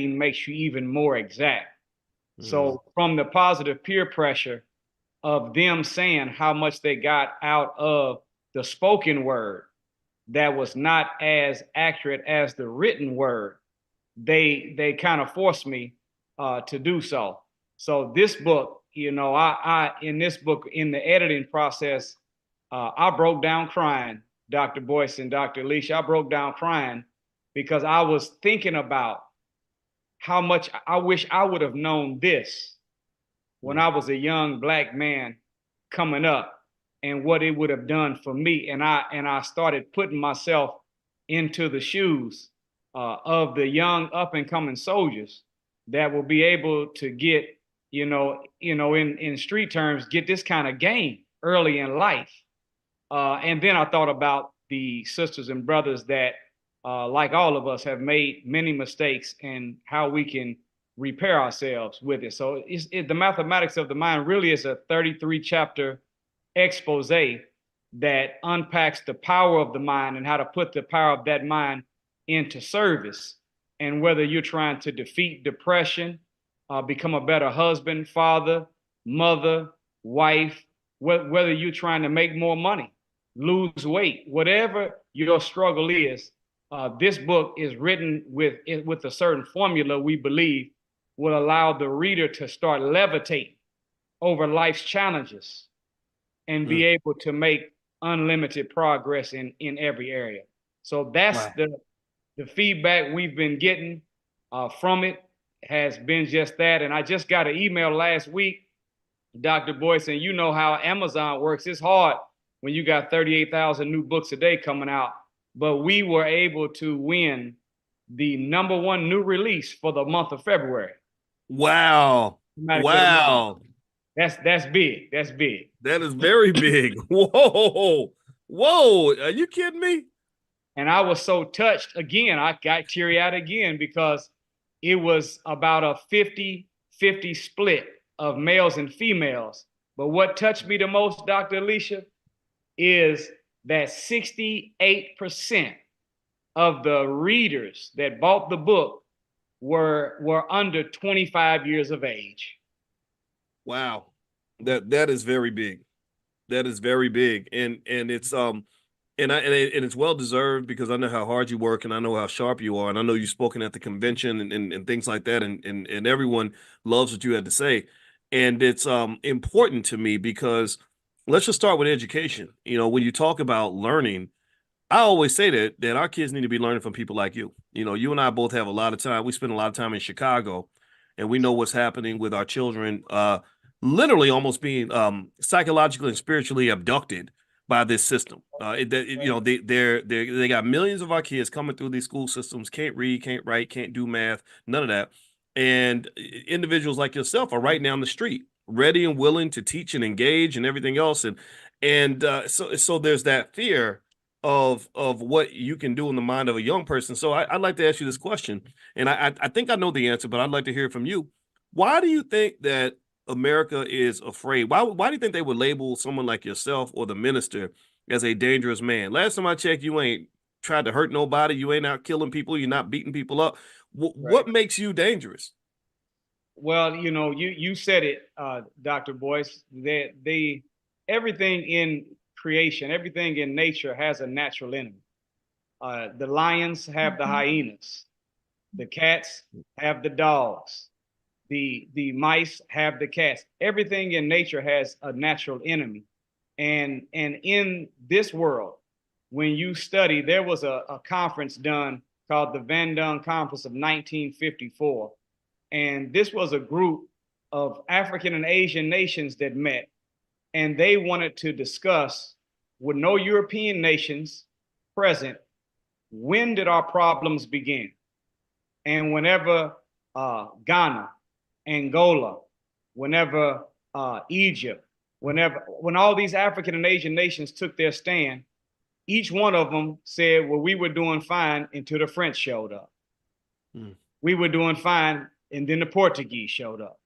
makes you even more exact. Mm. So from the positive peer pressure of them saying how much they got out of the spoken word that was not as accurate as the written word, they kind of forced me to do so. So this book, I in this book in the editing process, I broke down crying, Dr. Boyce and Dr. Alicia. I broke down crying because I was thinking about how much I wish I would have known this when Mm. I was a young black man coming up and what it would have done for me. And I started putting myself into the shoes of the young up and coming soldiers that will be able to get, in street terms, get this kind of game early in life. And then I thought about the sisters and brothers that, like all of us, have made many mistakes and how we can repair ourselves with it. So the mathematics of the mind really is a 33 chapter expose that unpacks the power of the mind and how to put the power of that mind into service. And whether you're trying to defeat depression, become a better husband, father, mother, wife, whether you're trying to make more money, lose weight, whatever your struggle is, this book is written with a certain formula we believe will allow the reader to start levitating over life's challenges and be Mm. able to make unlimited progress in every area. So that's Wow. the feedback we've been getting from it has been just that. And I just got an email last week, Dr. Boyce, and you know how Amazon works. It's hard when you got 38,000 new books a day coming out. But we were able to win the #1 new release for the month of February. Wow. Mathematics of the mind. Wow. That's big. That's big. That is very big. Whoa. Whoa. Are you kidding me? And I was so touched again. I got teary eyed again because it was about a 50-50 split of males and females. But what touched me the most, Dr. Alicia, is that 68% of the readers that bought the book were under 25 years of age. Wow. That is very big. That is very big. And it's and it's well deserved because I know how hard you work and I know how sharp you are. And I know you've spoken at the convention and things like that. And everyone loves what you had to say. And it's important to me because let's just start with education. When you talk about learning, I always say that our kids need to be learning from people like you. You and I both have a lot of time. We spend a lot of time in Chicago, and we know what's happening with our children, literally almost being psychologically and spiritually abducted by this system. They got millions of our kids coming through these school systems, can't read, can't write, can't do math, none of that. And individuals like yourself are right down the street, ready and willing to teach and engage and everything else. So there's that fear of what you can do in the mind of a young person. So I'd like to ask you this question, and I think I know the answer, but I'd like to hear it from you. Why do you think that America is afraid? Why do you think they would label someone like yourself or the minister as a dangerous man? Last time I checked, you ain't tried to hurt nobody. You ain't out killing people. You're not beating people up. Right. What makes you dangerous? Well, you said it, Dr. Boyce. They everything in creation, everything in nature has a natural enemy. The lions have the hyenas, the cats have the dogs, the mice have the cats. Everything in nature has a natural enemy. And in this world, when you study, there was a conference done called the Van Dun Conference of 1954. And this was a group of African and Asian nations that met, and they wanted to discuss, with no European nations present, when did our problems begin? And whenever Ghana, Angola, whenever Egypt, when all these African and Asian nations took their stand, each one of them said, well, we were doing fine until the French showed up. Hmm. We were doing fine, and then the Portuguese showed up.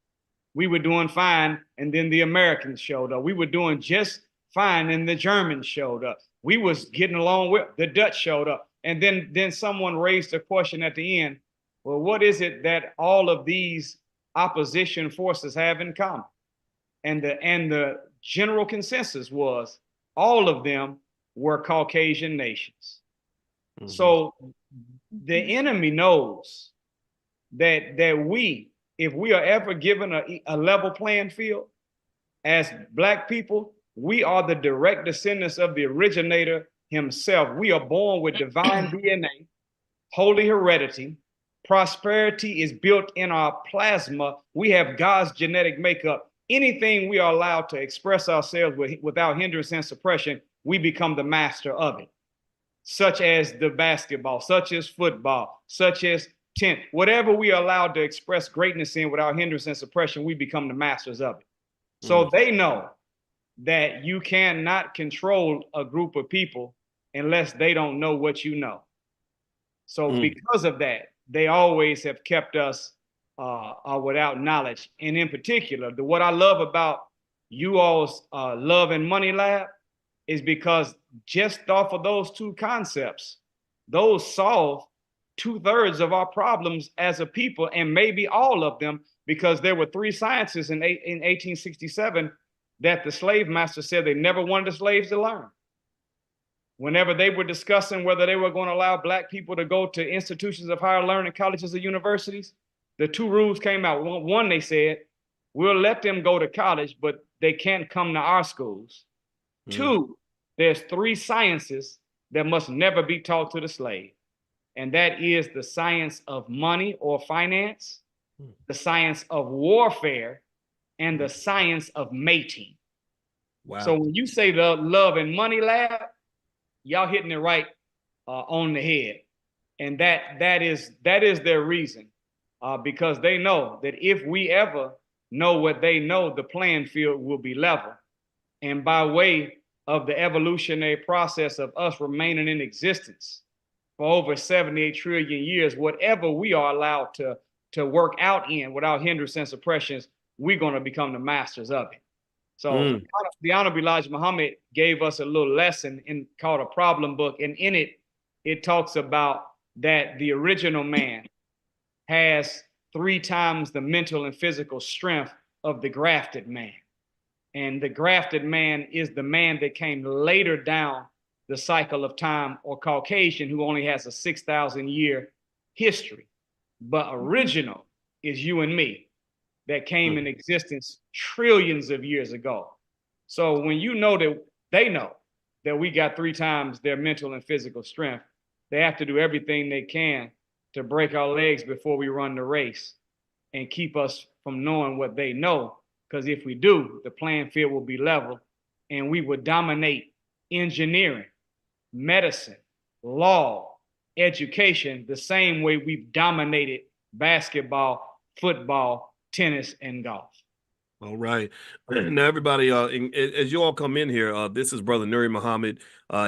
We were doing fine, and then the Americans showed up. We were doing just fine, and the Germans showed up. We was getting along with the Dutch showed up. And then someone raised a question at the end. Well, what is it that all of these opposition forces have in common? And the general consensus was all of them were Caucasian nations. Mm-hmm. So the enemy knows that we, if we are ever given a level playing field as black people, we are the direct descendants of the originator himself. We are born with divine DNA, holy heredity. Prosperity is built in our plasma. We have God's genetic makeup. Anything we are allowed to express ourselves without hindrance and suppression, we become the master of it, such as the basketball, such as football, such as tent. Whatever we are allowed to express greatness in without hindrance and suppression, we become the masters of it. So they know that you cannot control a group of people unless they don't know what you know. So Mm-hmm. because of that, they always have kept us without knowledge. And in particular, what I love about you all's Love and Money Lab is because just off of those two concepts, those solve 2/3 of our problems as a people, and maybe all of them, because there were three sciences in 1867 that the slave master said they never wanted the slaves to learn. Whenever they were discussing whether they were going to allow black people to go to institutions of higher learning, colleges or universities, the two rules came out. One, they said, we'll let them go to college, but they can't come to our schools. Mm-hmm. Two, there's three sciences that must never be taught to the slave. And that is the science of money or finance, the science of warfare, and the science of mating. So Wow. when you say the Love and Money Lab, y'all hitting it right on the head. And that is their reason, because they know that if we ever know what they know, the playing field will be level. And by way of the evolutionary process of us remaining in existence for over 78 trillion years, whatever we are allowed to work out in without hindrance and suppressions, we're going to become the masters of it. So Mm. the Honorable Elijah Muhammad gave us a little lesson called a problem book, and in it, it talks about that the original man has 3 times the mental and physical strength of the grafted man. And the grafted man is the man that came later down the cycle of time, or Caucasian, who only has a 6,000 year history. But original is you and me, that came in existence trillions of years ago. So when you know that they know that we got 3 times their mental and physical strength, they have to do everything they can to break our legs before we run the race and keep us from knowing what they know. Because if we do, the playing field will be level and we would dominate engineering, medicine, law, education, the same way we've dominated basketball, football, tennis, and golf. All right. Now, everybody, as you all come in here, this is Brother Nuri Muhammad.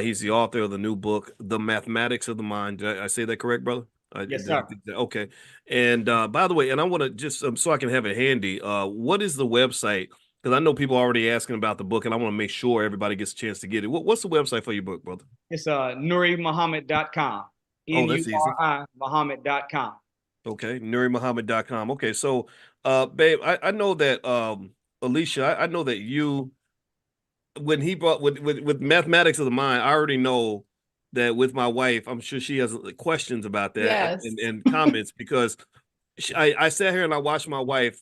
He's the author of the new book, The Mathematics of the Mind. Did I say that correct, brother? Yes, sir. Okay. And by the way, and I want to just so I can have it handy, what is the website? Because I know people are already asking about the book, and I want to make sure everybody gets a chance to get it. What's the website for your book, brother? It's NuriMuhammad.com. Oh, that's easy. NURI Muhammad.com. Okay, NuriMuhammad.com. Okay, so babe, I know that Alicia, I know that you when he brought with mathematics of the mind, I already know that with my wife, I'm sure she has questions about that Yes. and comments because I sat here and I watched my wife.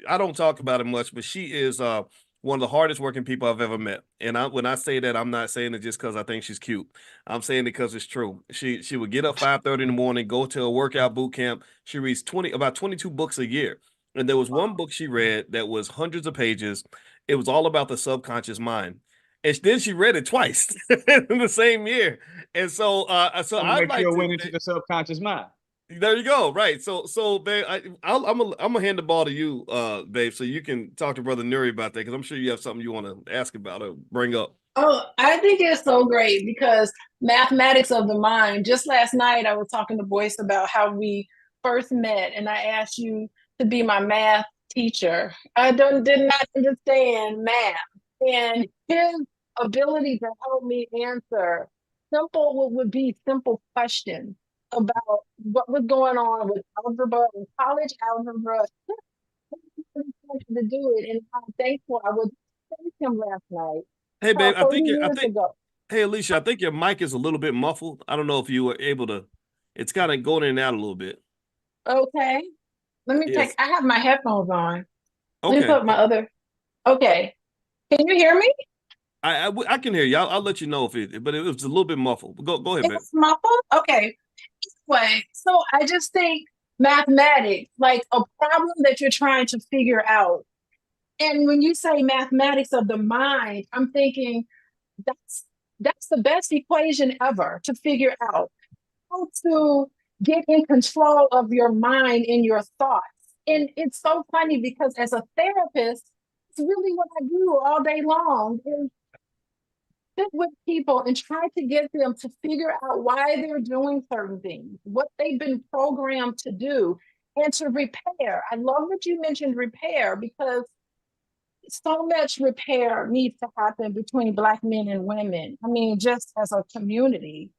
I don't talk about it much, but she is one of the hardest working people I've ever met. And when I say that, I'm not saying it just because I think she's cute. I'm saying it because it's true. She would get up 5:30 in the morning, go to a workout boot camp. She reads about 22 books a year. And there was one book she read that was hundreds of pages. It was all about the subconscious mind. And then she read it twice in the same year. And so Want to I'd make like sure it to. went into the subconscious mind. There you go. Right. So, babe, I'm gonna hand the ball to you, babe, so you can talk to Brother Nuri about that because I'm sure you have something you want to ask about or bring up. Oh, I think it's so great because mathematics of the mind. Just last night, I was talking to Boyce about how we first met, and I asked you to be my math teacher. Did not understand math, and his ability to help me answer simple what would be simple questions about what was going on with algebra and college algebra. To do it, and I'm thankful. I was thank him last night. Hey, babe, 30 years ago. hey, Alicia, I think your mic is a little bit muffled. I don't know if you were able to, it's kind of going in and out a little bit. Okay. Let me take, Yes. I have my headphones on. Let me Okay. put my other, okay. Can you hear me? I can hear you. I'll let you know if but it was a little bit muffled. Go ahead, babe. It's muffled? Okay. Anyway, so I just think mathematics, like a problem that you're trying to figure out. And when you say mathematics of the mind, I'm thinking that's that's the best equation ever to figure out how to get in control of your mind and your thoughts. And it's so funny because as a therapist, it's really what I do all day long is sit with people and try to get them to figure out why they're doing certain things, what they've been programmed to do, and to repair. I love that you mentioned repair because so much repair needs to happen between Black men and women. I mean, just as a community.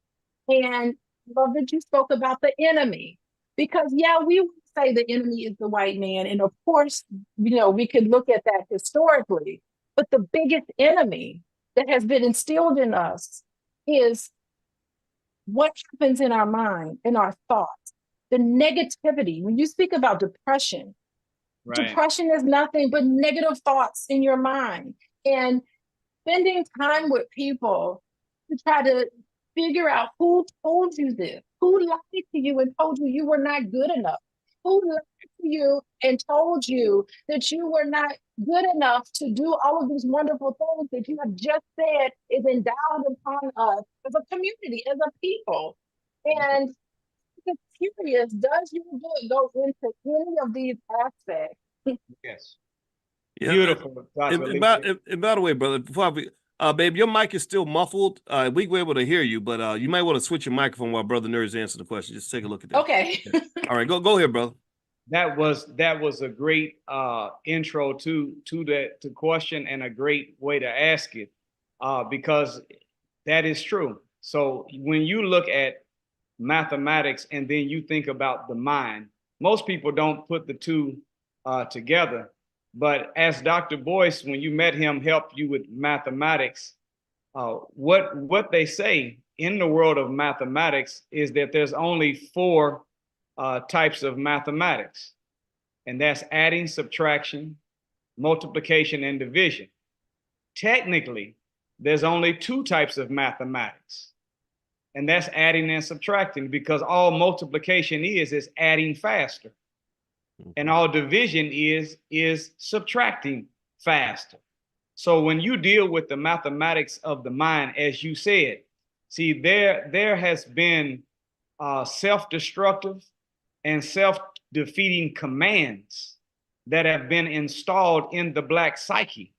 And I love that you spoke about the enemy because, yeah, we would say the enemy is the white man. And of course, we could look at that historically. But the biggest enemy that has been instilled in us is what happens in our mind, in our thoughts, the negativity. When you speak about depression, Right. depression is nothing but negative thoughts in your mind. And spending time with people to try to figure out who told you this, who lied to you and told you you were not good enough, who lied to you and told you that you were not good enough to do all of these wonderful things that you have just said is endowed upon us as a community, as a people. And it's curious, does your book go into any of these aspects? Yes. Yeah. Beautiful, Dr. Alicia. And by the way, brother, babe, your mic is still muffled. We were able to hear you, but you might want to switch your microphone while Brother Nuri's answering the question. Just take a look at that. Okay. All right, go ahead, brother. That was a great intro to the question and a great way to ask it because that is true. So when you look at mathematics and then you think about the mind, most people don't put the two together. But as Dr. Boyce, when you met him, helped you with mathematics, what they say in the world of mathematics is that there's only four types of mathematics, and that's adding, subtraction, multiplication, and division. Technically, there's only two types of mathematics, and that's adding and subtracting, because all multiplication is adding faster, and all division is subtracting faster. So when you deal with the mathematics of the mind, as you said, see, there has been self-destructive and self-defeating commands that have been installed in the Black psyche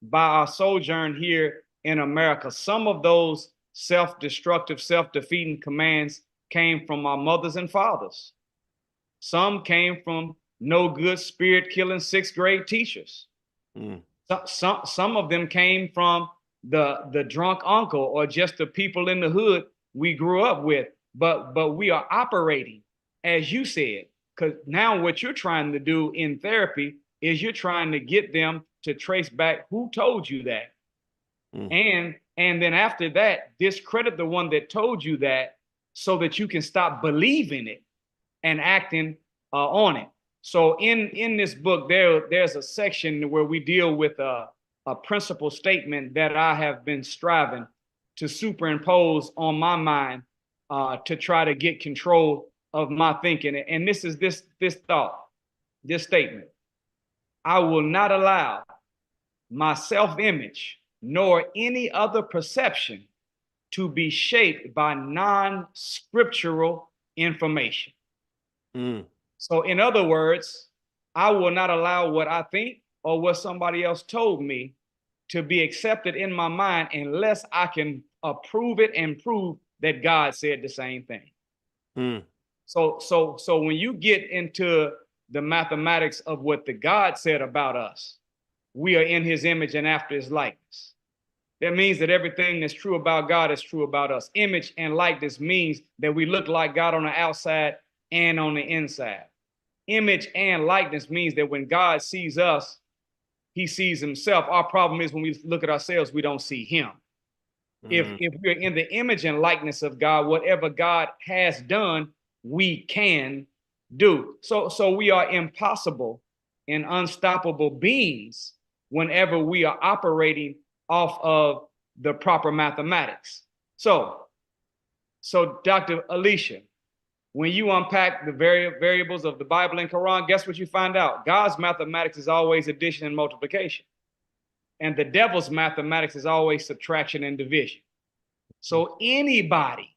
by our sojourn here in America. Some of those self-destructive, self-defeating commands came from our mothers and fathers. Some came from no good, spirit-killing sixth grade teachers. Mm. Some of them came from the drunk uncle or just the people in the hood we grew up with. But we are operating, as you said, because now what you're trying to do in therapy is you're trying to get them to trace back who told you that. Mm. And then after that, discredit the one that told you that so that you can stop believing it and acting on it. So in this book, there's a section where we deal with a principle statement that I have been striving to superimpose on my mind to try to get control of my thinking. And this is this thought, this statement: I will not allow my self-image nor any other perception to be shaped by non-scriptural information. Mm. So in other words, I will not allow what I think or what somebody else told me to be accepted in my mind unless I can approve it and prove that God said the same thing. Mm. So when you get into the mathematics of what the God said about us, we are in his image and after his likeness. That means that everything that's true about God is true about us. Image and likeness means that we look like God on the outside and on the inside. Image and likeness means that when God sees us, he sees himself. Our problem is when we look at ourselves, we don't see him. If we're in the image and likeness of God, whatever God has done, we can do. So we are impossible and unstoppable beings whenever we are operating off of the proper mathematics. So Dr. Alicia, when you unpack the variables of the Bible and Quran, guess what you find out? God's mathematics is always addition and multiplication. And the devil's mathematics is always subtraction and division. So anybody,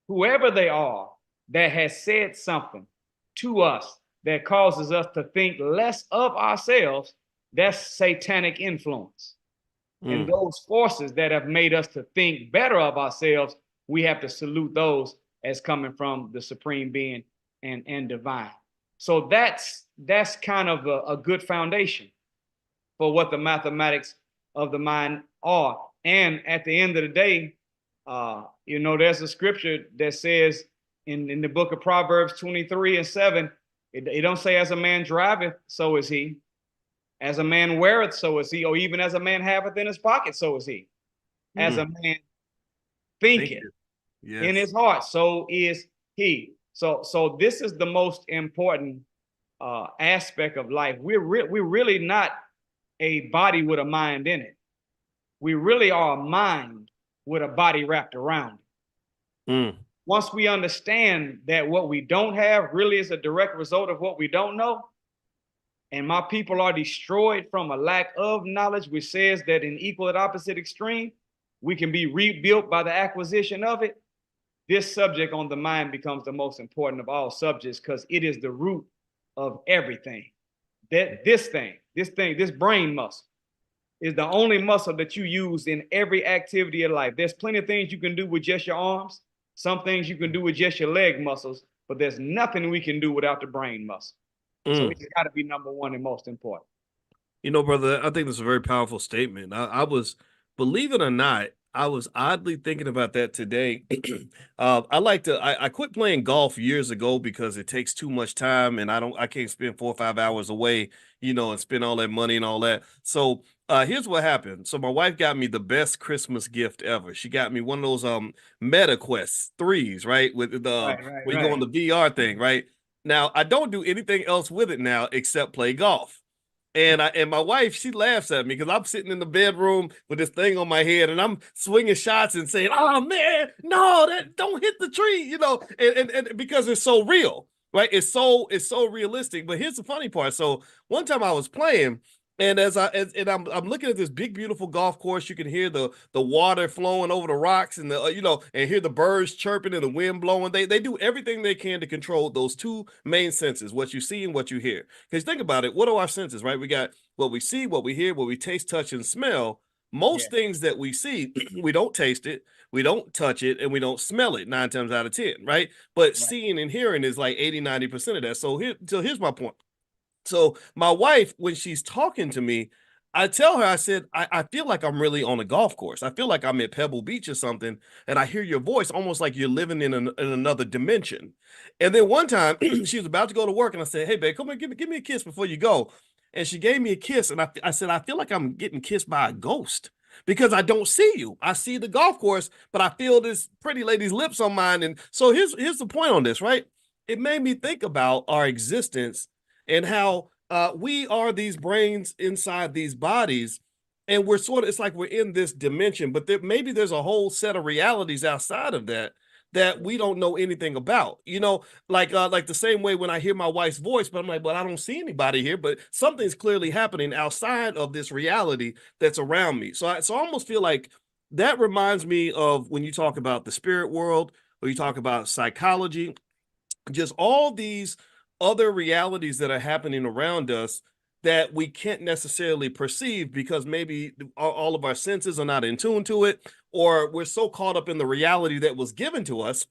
whoever they are, that has said something to us that causes us to think less of ourselves, that's satanic influence. And those forces that have made us to think better of ourselves, we have to salute those as coming from the supreme being and divine. So that's kind of a good foundation for what the mathematics of the mind are. And at the end of the day, there's a scripture that says in the book of Proverbs 23:7, it don't say as a man driveth, so is he. As a man weareth, so is he. Or even as a man haveth in his pocket, so is he. As a man thinketh in his heart, so is he. So this is the most important aspect of life. We're really not a body with a mind in it. We really are a mind with a body wrapped around it. Once we understand that what we don't have really is a direct result of what we don't know, and my people are destroyed from a lack of knowledge, which says that in equal and opposite extreme, we can be rebuilt by the acquisition of it. This subject on the mind becomes the most important of all subjects because it is the root of everything. This brain muscle is the only muscle that you use in every activity of life. There's plenty of things you can do with just your arms, some things you can do with just your leg muscles, but there's nothing we can do without the brain muscle. So it's got to be number one and most important. You know, brother, I think that's a very powerful statement. I was, believe it or not, I was oddly thinking about that today. I quit playing golf years ago because it takes too much time and I can't spend 4 or 5 hours away, and spend all that money and all that. So here's what happened. So my wife got me the best Christmas gift ever. She got me one of those Meta Quest 3s, right? With the where you go on the VR thing, right? Now I don't do anything else with it now except play golf. And my wife, she laughs at me because I'm sitting in the bedroom with this thing on my head and I'm swinging shots and saying, "Oh man, no, that don't hit the tree," and because it's so real, right? It's so realistic. But here's the funny part. So one time I was playing, and I'm looking at this big beautiful golf course. You can hear the water flowing over the rocks and and hear the birds chirping and the wind blowing. They do everything they can to control those two main senses, what you see and what you hear. Because think about it, what are our senses, right? We got what we see, what we hear, what we taste, touch, and smell. Most things that we see, we don't taste it, we don't touch it, and we don't smell it 9 times out of 10, right? But seeing and hearing is like 80-90% of that. So here's my point. So my wife, when she's talking to me, I tell her, I said, I feel like I'm really on a golf course. I feel like I'm at Pebble Beach or something, and I hear your voice almost like you're living in another dimension. And then one time she was about to go to work, and I said, "Hey, babe, come here, give me a kiss before you go." And she gave me a kiss, and I said, "I feel like I'm getting kissed by a ghost because I don't see you. I see the golf course, but I feel this pretty lady's lips on mine." And so here's the point on this, right? It made me think about our existence and how we are these brains inside these bodies, and it's like we're in this dimension, but maybe there's a whole set of realities outside of that we don't know anything about. Like the same way when I hear my wife's voice, but I'm like, "But I don't see anybody here," but something's clearly happening outside of this reality that's around me. So I almost feel like that reminds me of when you talk about the spirit world, or you talk about psychology, just all these other realities that are happening around us that we can't necessarily perceive because maybe all of our senses are not in tune to it, or we're so caught up in the reality that was given to us,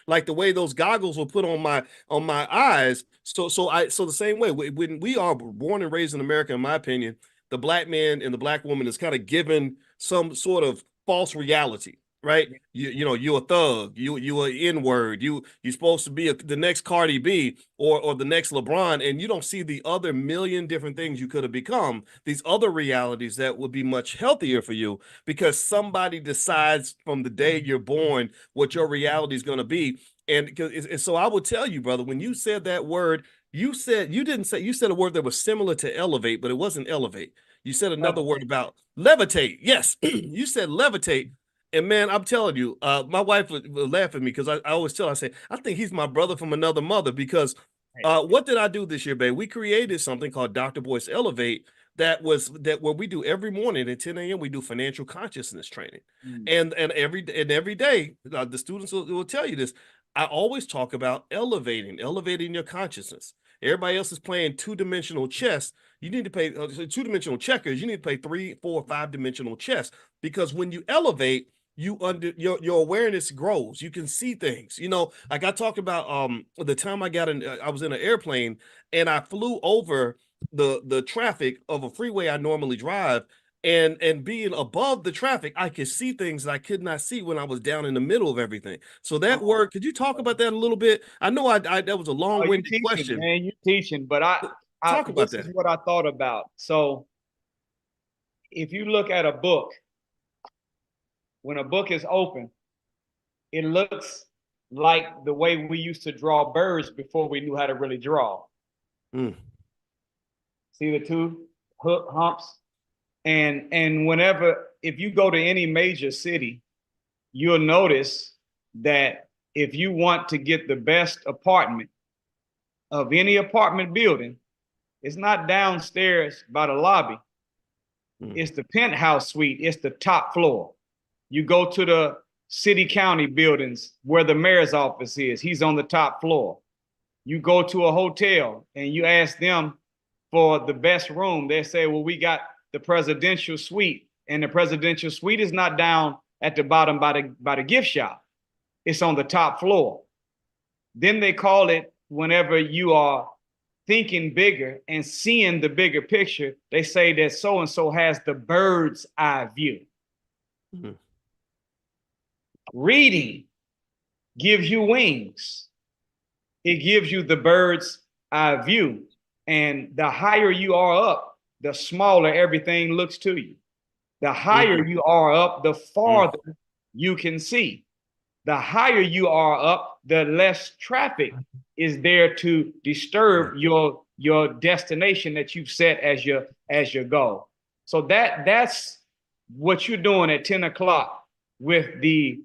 like the way those goggles were put on my eyes. So the same way when we are born and raised in America, in my opinion, the black man and the black woman is kind of given some sort of false reality, right? You know, you're a thug, you an N-word, you're supposed to be the next Cardi B or the next LeBron, and you don't see the other million different things you could have become, these other realities that would be much healthier for you, because somebody decides from the day you're born what your reality is going to be. And so I will tell you, brother, when you said that word, you said a word that was similar to elevate, but it wasn't elevate. You said another word about levitate. Yes, you said levitate. And man, I'm telling you, my wife would laugh at me because I always tell her, I say, I think he's my brother from another mother. Because what did I do this year, babe? We created something called Dr. Boyce Elevate that what we do every morning at 10 a.m. We do financial consciousness training. And every day, the students will tell you this. I always talk about elevating your consciousness. Everybody else is playing two-dimensional chess. You need to play two-dimensional checkers. You need to play 3, 4, 5-dimensional chess, because when you elevate, your awareness grows. You can see things. You know, like I talked about the time I was in an airplane and I flew over the traffic of a freeway I normally drive. And being above the traffic, I could see things that I could not see when I was down in the middle of everything. So that word, could you talk about that a little bit? I know that was a long-winded question. Man, you teaching, but Talk about this that. is what I thought about. So if you look at a book, when a book is open, it looks like the way we used to draw birds before we knew how to really draw. See the two humps? And whenever, if you go to any major city, you'll notice that if you want to get the best apartment of any apartment building, it's not downstairs by the lobby. It's the penthouse suite. It's the top floor. You go to the city county buildings where the mayor's office is. He's on the top floor. You go to a hotel and you ask them for the best room. They say, well, we got the presidential suite, and the presidential suite is not down at the bottom by the gift shop. It's on the top floor. Then they call it, whenever you are thinking bigger and seeing the bigger picture, they say that so-and-so has the bird's eye view. Reading gives you wings. It gives you the bird's eye view. And the higher you are up, the smaller everything looks to you. The higher you are up, the farther you can see. The higher you are up, the less traffic is there to disturb your destination that you've set as your goal. So that's what you're doing at 10 o'clock with the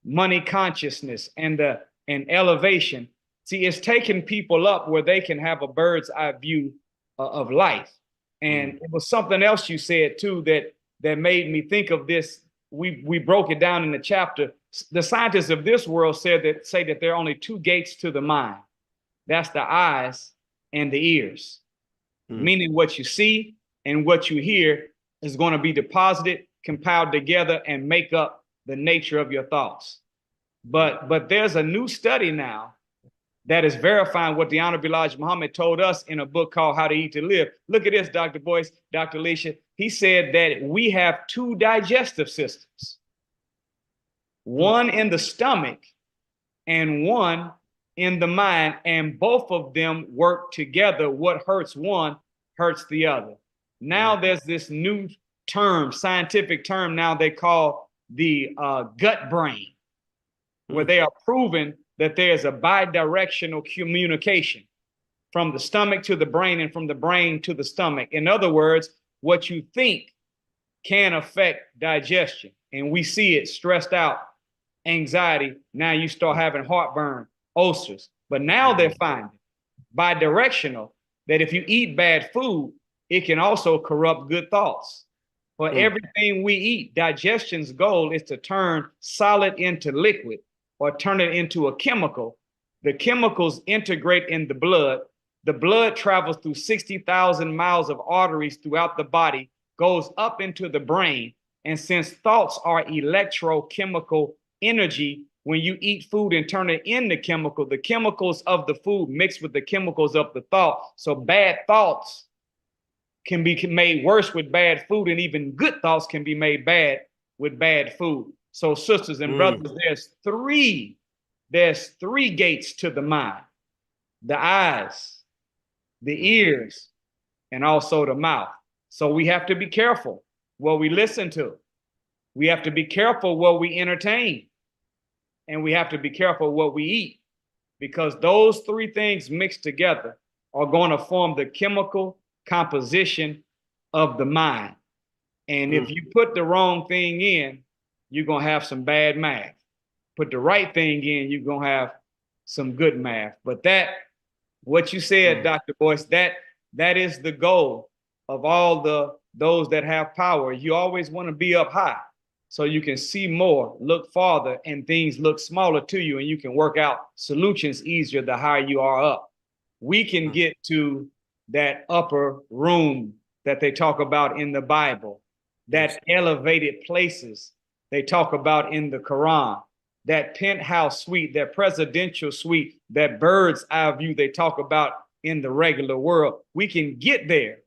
money consciousness and elevation. See, it's taking people up where they can have a bird's eye view of life. And it was something else you said too that made me think of this. We broke it down in the chapter. The scientists of this world say that there are only 2 gates to the mind. That's the eyes and the ears. Meaning what you see and what you hear is going to be deposited, compiled together, and make up the nature of your thoughts. But there's a new study now that is verifying what the Honorable Elijah Muhammad told us in a book called How to Eat to Live. Look at this, Dr. Boyce, Dr. Alicia. He said that we have 2 digestive systems, one in the stomach and one in the mind, and both of them work together. What hurts one hurts the other. Now there's this new term, scientific term now they call the gut brain, where they are proving that there's a bidirectional communication from the stomach to the brain and from the brain to the stomach. In other words, what you think can affect digestion. And we see it: stressed out, anxiety. Now you start having heartburn, ulcers. But now they're finding bidirectional, that if you eat bad food, it can also corrupt good thoughts. For everything we eat, digestion's goal is to turn solid into liquid, or turn it into a chemical. The chemicals integrate in the blood. The blood travels through 60,000 miles of arteries throughout the body, goes up into the brain. And since thoughts are electrochemical energy, when you eat food and turn it into chemical, the chemicals of the food mix with the chemicals of the thought. So bad thoughts can be made worse with bad food, and even good thoughts can be made bad with bad food. So, sisters and brothers, there's three gates to the mind: the eyes, the ears, and also the mouth. So we have to be careful what we listen to. We have to be careful what we entertain. And we have to be careful what we eat, because those three things mixed together are going to form the chemical composition of the mind. And if you put the wrong thing in, you're going to have some bad math. Put the right thing in, you're going to have some good math. But what you said, Dr. Boyce, that is the goal of all those that have power. You always want to be up high so you can see more, look farther, and things look smaller to you, and you can work out solutions easier the higher you are up. We can get to that upper room that they talk about in the Bible, that elevated places they talk about in the Quran, that penthouse suite, that presidential suite, that bird's eye view they talk about in the regular world. We can get there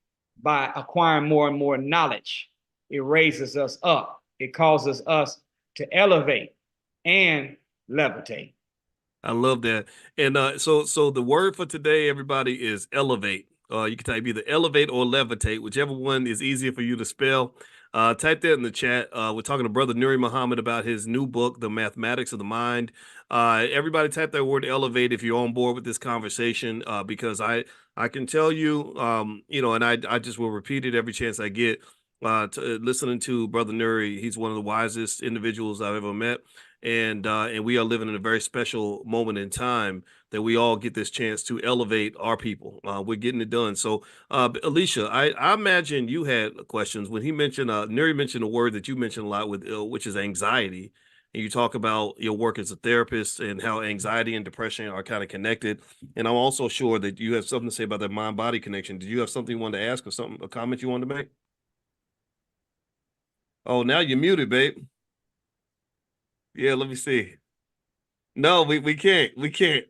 by acquiring more and more knowledge. It raises us up. It causes us to elevate and levitate. I love that. And so the word for today, everybody, is elevate. You can type either elevate or levitate, whichever one is easier for you to spell. Type that in the chat. We're talking to Brother Nuri Muhammad about his new book, The Mathematics of the Mind. Everybody type that word elevate if you're on board with this conversation, because I can tell you, and I just will repeat it every chance I get. Listening to Brother Nuri, he's one of the wisest individuals I've ever met. And we are living in a very special moment in time that we all get this chance to elevate our people. We're getting it done. So, Alicia, I imagine you had questions when he mentioned, Nuri mentioned a word that you mentioned a lot with, which is anxiety. And you talk about your work as a therapist and how anxiety and depression are kind of connected. And I'm also sure that you have something to say about that mind-body connection. Did you have something you wanted to ask, or a comment you wanted to make? Oh, now you're muted, babe. Yeah, let me see. No, we can't. We can't.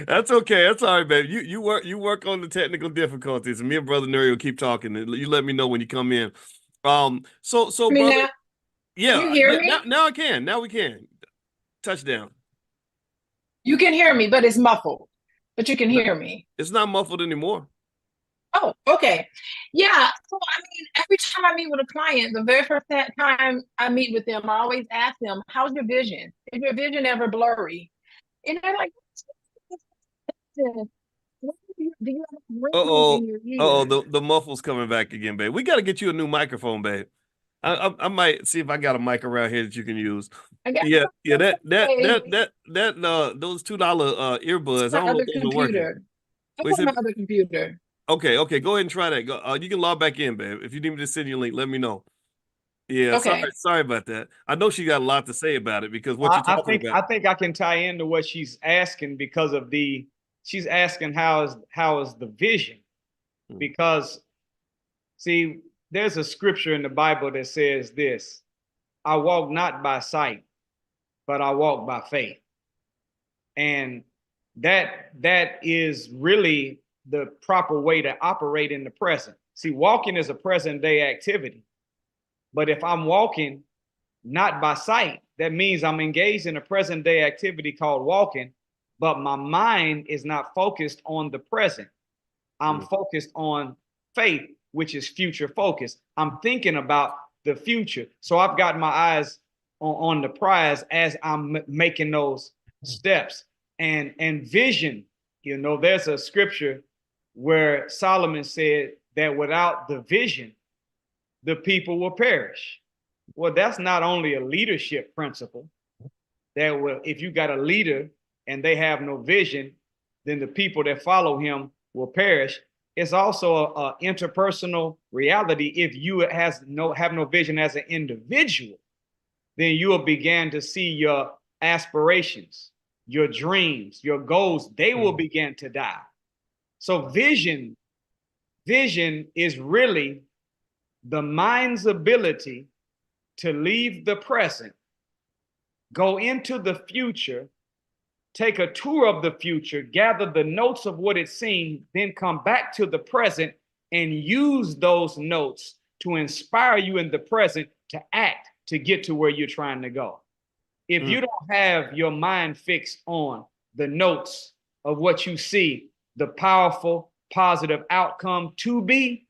That's okay. That's all right, babe. You work on the technical difficulties, and me and Brother Nuri will keep talking. And you let me know when you come in. So Me brother, now? Can you yeah, hear me? now I can. Now we can. Touchdown. You can hear me, but it's muffled. But you can No, hear me. it's not muffled anymore. Oh, okay. Yeah. So, I mean, every time I meet with a client, the very first time I meet with them, I always ask them, how's your vision? Is your vision ever blurry? And they're like, do you have ringing Uh-oh. in your Uh-oh, ears? the muffle's coming back again, babe. We got to get you a new microphone, babe. I might see if I got a mic around here that you can use. I got Yeah, yeah, okay, those $2 earbuds. I my don't know other if those are working. computer. I Wait, put my other computer. okay, go ahead and try that. Go, you can log back in, babe. If you need me to send you a link, let me know. Yeah, Okay. sorry about that. I know she got a lot to say about it because what you're I talking think about. I think I can tie into what she's asking, because of she's asking how is the vision? Because see, there's a scripture in the Bible that says this: I walk not by sight, but I walk by faith. And that is really the proper way to operate in the present. See, walking is a present day activity. But if I'm walking not by sight, that means I'm engaged in a present day activity called walking, but my mind is not focused on the present. I'm focused on faith, which is future focused. I'm thinking about the future. So I've got my eyes on the prize as I'm making those steps. And vision, there's a scripture where Solomon said that without the vision, the people will perish. Well, that's not only a leadership principle, that will, if you got a leader and they have no vision, then the people that follow him will perish. It's also a interpersonal reality. If you have no vision as an individual, then you will begin to see your aspirations, your dreams, your goals, they will begin to die. So vision is really the mind's ability to leave the present, go into the future, take a tour of the future, gather the notes of what it's seen, then come back to the present and use those notes to inspire you in the present to act to get to where you're trying to go. If you don't have your mind fixed on the notes of what you see, the powerful, positive outcome to be,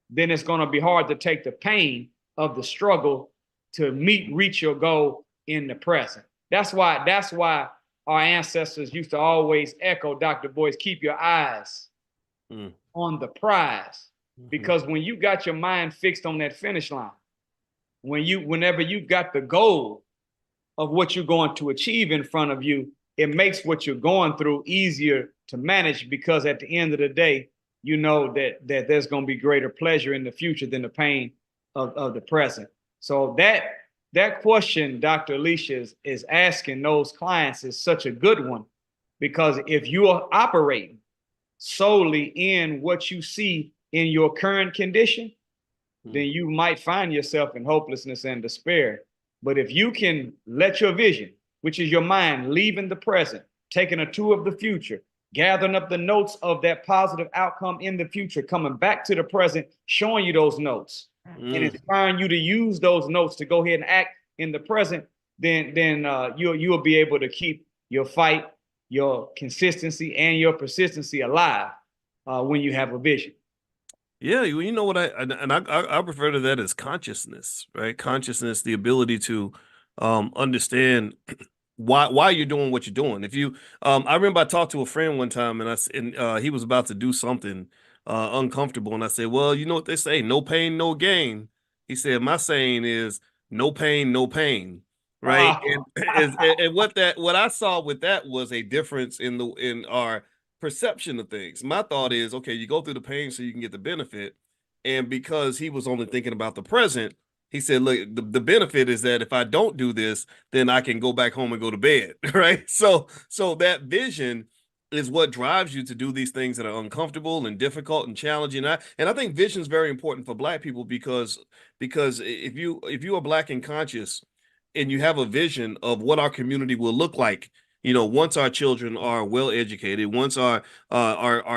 then it's going to be hard to take the pain of the struggle to reach your goal in the present. That's why our ancestors used to always echo, Dr. Boyce, keep your eyes on the prize. Because when you got your mind fixed on that finish line, whenever you got the goal of what you're going to achieve in front of you, it makes what you're going through easier to manage, because at the end of the day, you know that there's going to be greater pleasure in the future than the pain of the present. So that question Dr. Alicia is asking those clients is such a good one, because if you are operating solely in what you see in your current condition, then you might find yourself in hopelessness and despair. But if you can let your vision, which is your mind, leaving the present, taking a tour of the future, gathering up the notes of that positive outcome in the future, coming back to the present, showing you those notes, and inspiring you to use those notes to go ahead and act in the present, then you'll be able to keep your fight, your consistency, and your persistency alive when you have a vision. Yeah, you know what I refer to that as consciousness, right? Consciousness, the ability to understand why you're doing what you're doing. If you I remember I talked to a friend one time, and he was about to do something uncomfortable, and I said, well, you know what they say, no pain, no gain. He said, my saying is no pain, no pain. Right. And what I saw with that was a difference in our perception of things. My thought is, okay, you go through the pain so you can get the benefit. And because he was only thinking about the present, he said, look, the benefit is that if I don't do this, then I can go back home and go to bed. Right. So that vision is what drives you to do these things that are uncomfortable and difficult and challenging. And I think vision is very important for Black people, because if you are Black and conscious and you have a vision of what our community will look like, you know, once our children are well educated, once our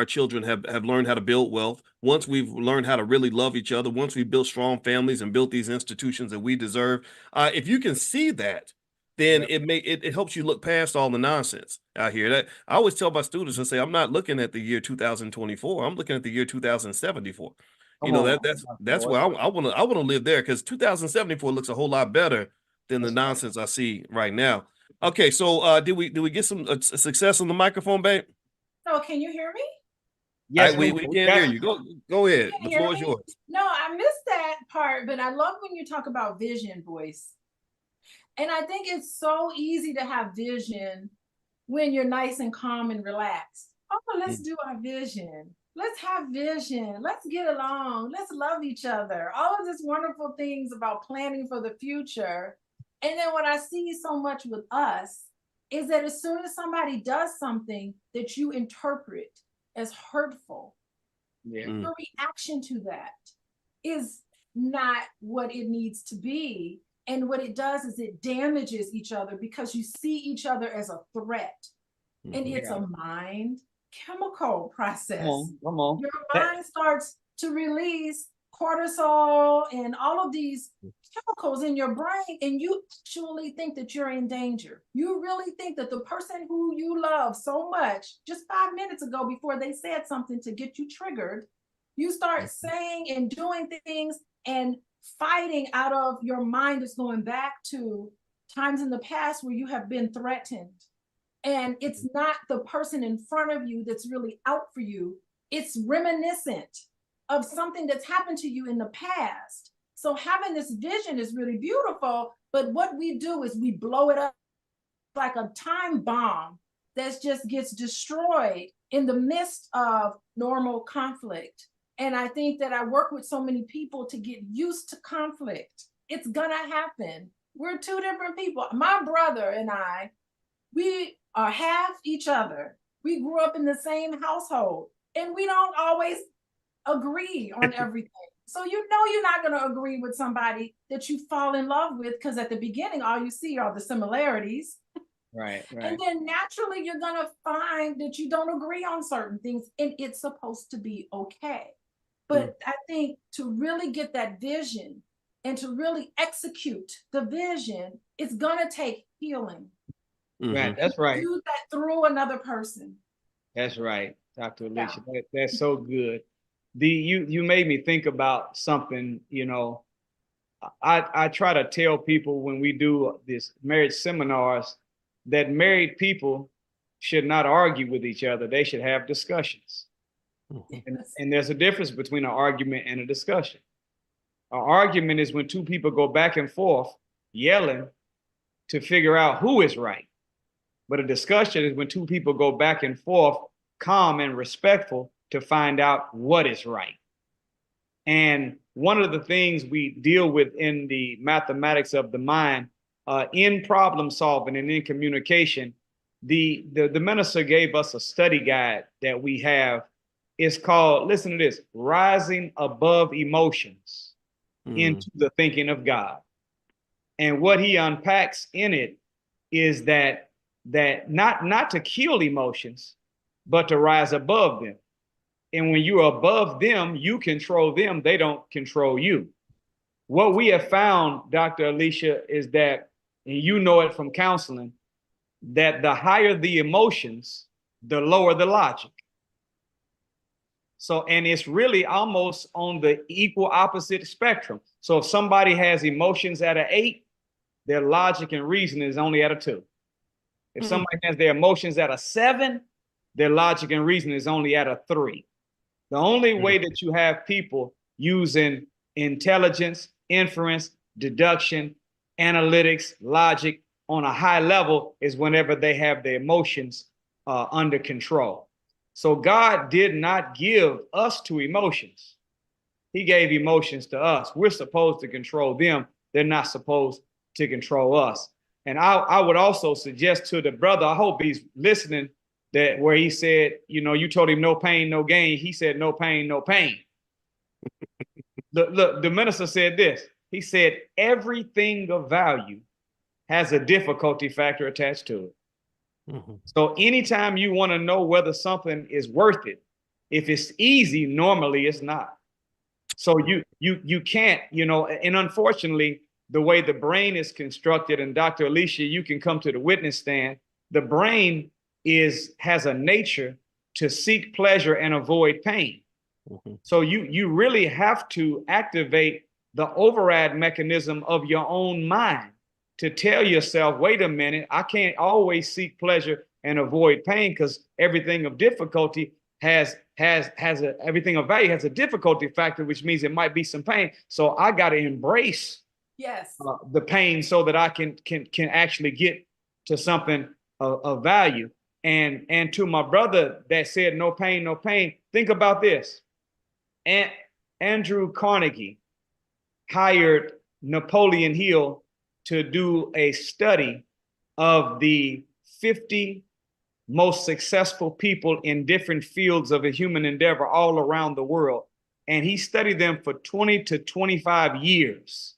children have learned how to build wealth, once we've learned how to really love each other, once we built strong families and built these institutions that we deserve, if you can see that, then it helps you look past all the nonsense out here. That I always tell my students, I say, I'm not looking at the year 2024. I'm looking at the year 2074. You know, that's where I want to live there, because 2074 looks a whole lot better than the nonsense I see right now. Okay, so did we get some success on the microphone, babe? So can you hear me? Yes, we can't hear you. Go ahead. The floor is yours. No, I missed that part, but I love when you talk about vision, Boyce. And I think it's so easy to have vision when you're nice and calm and relaxed. Oh, let's do our vision. Let's have vision. Let's get along. Let's love each other. All of these wonderful things about planning for the future. And then what I see so much with us is that as soon as somebody does something that you interpret as hurtful, your reaction to that is not what it needs to be. And what it does is it damages each other, because you see each other as a threat. And it's a mind chemical process. Come on. Your mind starts to release cortisol and all of these chemicals in your brain, and you actually think that you're in danger. You really think that the person who you love so much, just 5 minutes ago, before they said something to get you triggered, you start saying and doing things and fighting out of your mind is going back to times in the past where you have been threatened. And it's not the person in front of you that's really out for you. It's reminiscent of something that's happened to you in the past. So having this vision is really beautiful, but what we do is we blow it up like a time bomb that just gets destroyed in the midst of normal conflict. And I think that I work with so many people to get used to conflict. It's gonna happen. We're two different people. My brother and I, we are half each other. We grew up in the same household, and we don't always agree on everything. So you know you're not going to agree with somebody that you fall in love with, because at the beginning, all you see are the similarities. Right. And then naturally, you're going to find that you don't agree on certain things, and it's supposed to be okay. But I think to really get that vision and to really execute the vision, it's gonna take healing. Right, that's right. Do that through another person. That's right, Dr. Yeah. Alicia. That's so good. You made me think about something, you know. I try to tell people when we do this marriage seminars that married people should not argue with each other. They should have discussions. And there's a difference between an argument and a discussion. An argument is when two people go back and forth yelling to figure out who is right. But a discussion is when two people go back and forth, calm and respectful, to find out what is right. And one of the things we deal with in the mathematics of the mind, in problem solving and in communication, the minister gave us a study guide that we have. It's called, listen to this, Rising Above Emotions into the Thinking of God. And what he unpacks in it is that not to kill emotions, but to rise above them. And when you're above them, you control them, they don't control you. What we have found, Dr. Alicia, is that, and you know it from counseling, that the higher the emotions, the lower the logic. So, and it's really almost on the equal opposite spectrum. So if somebody has emotions at an 8, their logic and reason is only at a 2. If somebody has their emotions at a 7, their logic and reason is only at a 3. The only way that you have people using intelligence, inference, deduction, analytics, logic on a high level is whenever they have their emotions under control. So God did not give us to emotions. He gave emotions to us. We're supposed to control them. They're not supposed to control us. And I would also suggest to the brother, I hope he's listening, that where he said, you know, you told him no pain, no gain. He said, no pain, no pain. Look, the minister said this. He said, everything of value has a difficulty factor attached to it. So anytime you want to know whether something is worth it, if it's easy, normally it's not. So you can't, you know, and unfortunately, the way the brain is constructed, and Dr. Alicia, you can come to the witness stand, the brain has a nature to seek pleasure and avoid pain. So you really have to activate the override mechanism of your own mind to tell yourself, wait a minute, I can't always seek pleasure and avoid pain, because everything of difficulty everything of value has a difficulty factor, which means it might be some pain. So I got to embrace the pain so that I can actually get to something of value. And to my brother that said no pain, no pain, think about this. And Andrew Carnegie hired Napoleon Hill to do a study of the 50 most successful people in different fields of a human endeavor all around the world. And he studied them for 20 to 25 years.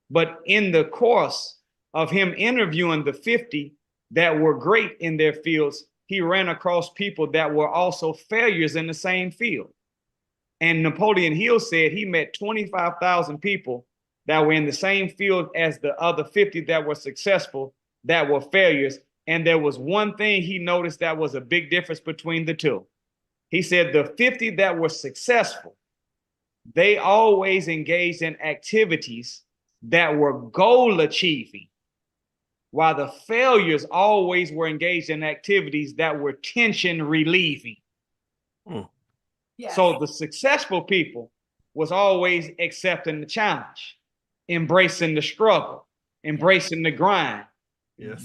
But in the course of him interviewing the 50 that were great in their fields, he ran across people that were also failures in the same field. And Napoleon Hill said he met 25,000 people that were in the same field as the other 50 that were successful, that were failures. And there was one thing he noticed that was a big difference between the two. He said the 50 that were successful, they always engaged in activities that were goal achieving, while the failures always were engaged in activities that were tension relieving. Yes. So the successful people was always accepting the challenge, embracing the struggle, embracing the grind,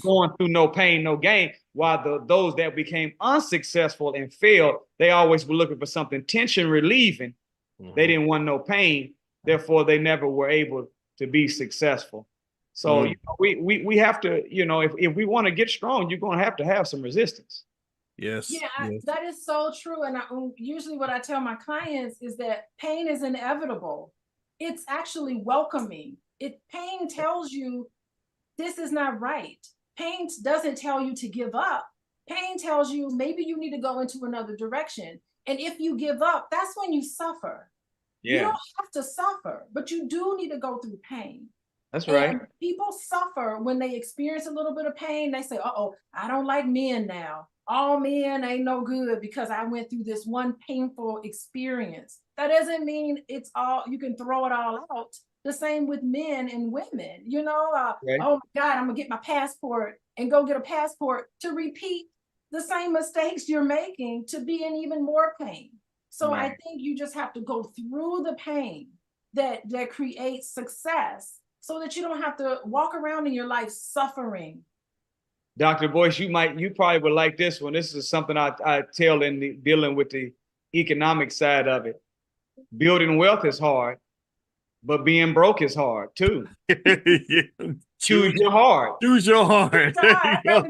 going through no pain, no gain, while those that became unsuccessful and failed, they always were looking for something tension relieving. They didn't want no pain. Therefore, they never were able to be successful. So you know, we have to, you know, if we want to get strong, you're going to have some resistance. Yes. That is so true. And usually what I tell my clients is that pain is inevitable. It's actually welcoming. Pain tells you this is not right. Pain doesn't tell you to give up. Pain tells you maybe you need to go into another direction. And if you give up, that's when you suffer. You Yeah, don't have to suffer, but you do need to go through pain. that's right. And people suffer when they experience a little bit of pain. They say, uh-oh, I don't like men now. All men ain't no good because I went through this one painful experience. That doesn't mean it's all, you can throw it all out. The same with men and women, Right. oh my God, I'm gonna get my passport and go get a passport to repeat the same mistakes you're making to be in even more pain. So I Right. think you just have to go through the pain that creates success so that you don't have to walk around in your life suffering. Dr. Boyce, you probably would like this one. This is something I tell in dealing with the economic side of it. Building wealth is hard, but being broke is hard too. Yeah. Choose your heart. Choose your heart. There you go.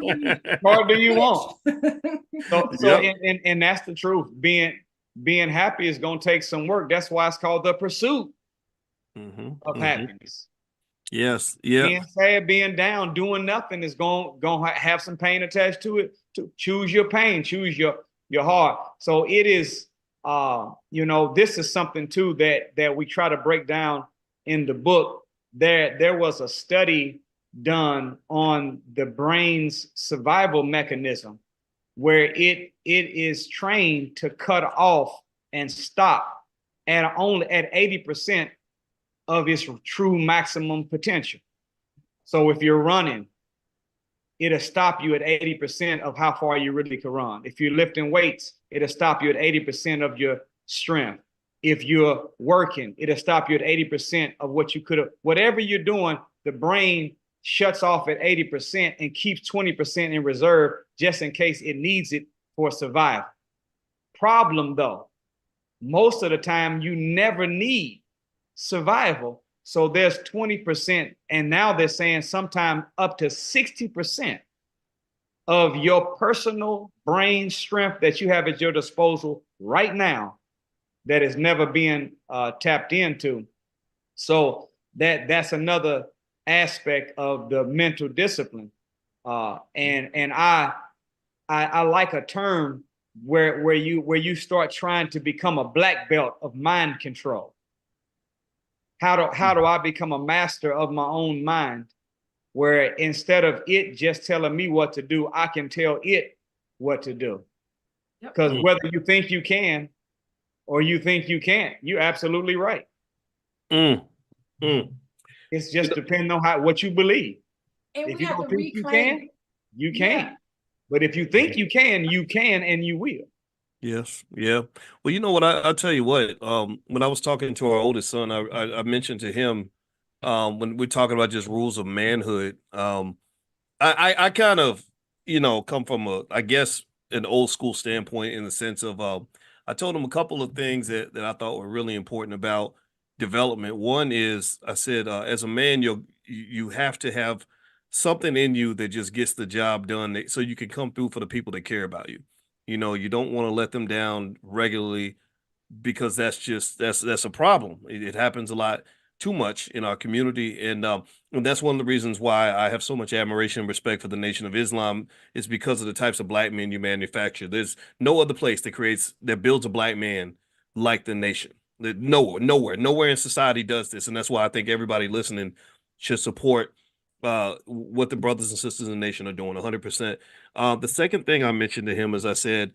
Hard do you want? So Yep. and that's the truth. Being happy is gonna take some work. That's why it's called the pursuit of happiness. Yes. Yeah. Being sad, being down, doing nothing is going have some pain attached to it. To choose your pain, choose your heart. So it is, this is something too that we try to break down in the book. There was a study done on the brain's survival mechanism where it is trained to cut off and stop at only at 80% of its true maximum potential. So if you're running, it'll stop you at 80% of how far you really can run. If you're lifting weights, it'll stop you at 80% of your strength. If you're working, it'll stop you at 80% of what you could have. Whatever you're doing, the brain shuts off at 80% and keeps 20% in reserve just in case it needs it for survival. Problem though, most of the time you never need survival. So there's 20%, and now they're saying sometimes up to 60% of your personal brain strength that you have at your disposal right now that is never being tapped into. So that's another aspect of the mental discipline. And I like a term where you start trying to become a black belt of mind control. How do I become a master of my own mind, where instead of it just telling me what to do, I can tell it what to do. Because whether you think you can or you think you can't, you're absolutely right. It's just depending on what you believe. And If we you have don't to think you reclaim can, it. you Yeah. can't. But if you think you can, and you will. Yes. Yeah. Well, you know what? I'll tell you what. When I was talking to our oldest son, I mentioned to him, when we're talking about just rules of manhood, I kind of, come from I guess, an old school standpoint in the sense of, I told him a couple of things that I thought were really important about development. One is I said, as a man, you have to have something in you that just gets the job done, so you can come through for the people that care about you. You don't want to let them down regularly, because that's a problem. It happens a lot, too much in our community, and that's one of the reasons why I have so much admiration and respect for the Nation of Islam, is because of the types of black men you manufacture. There's no other place that builds a black man like the Nation. Nowhere in society does this, and that's why I think everybody listening should support what the brothers and sisters in the Nation are doing 100%. The second thing I mentioned to him is, I said,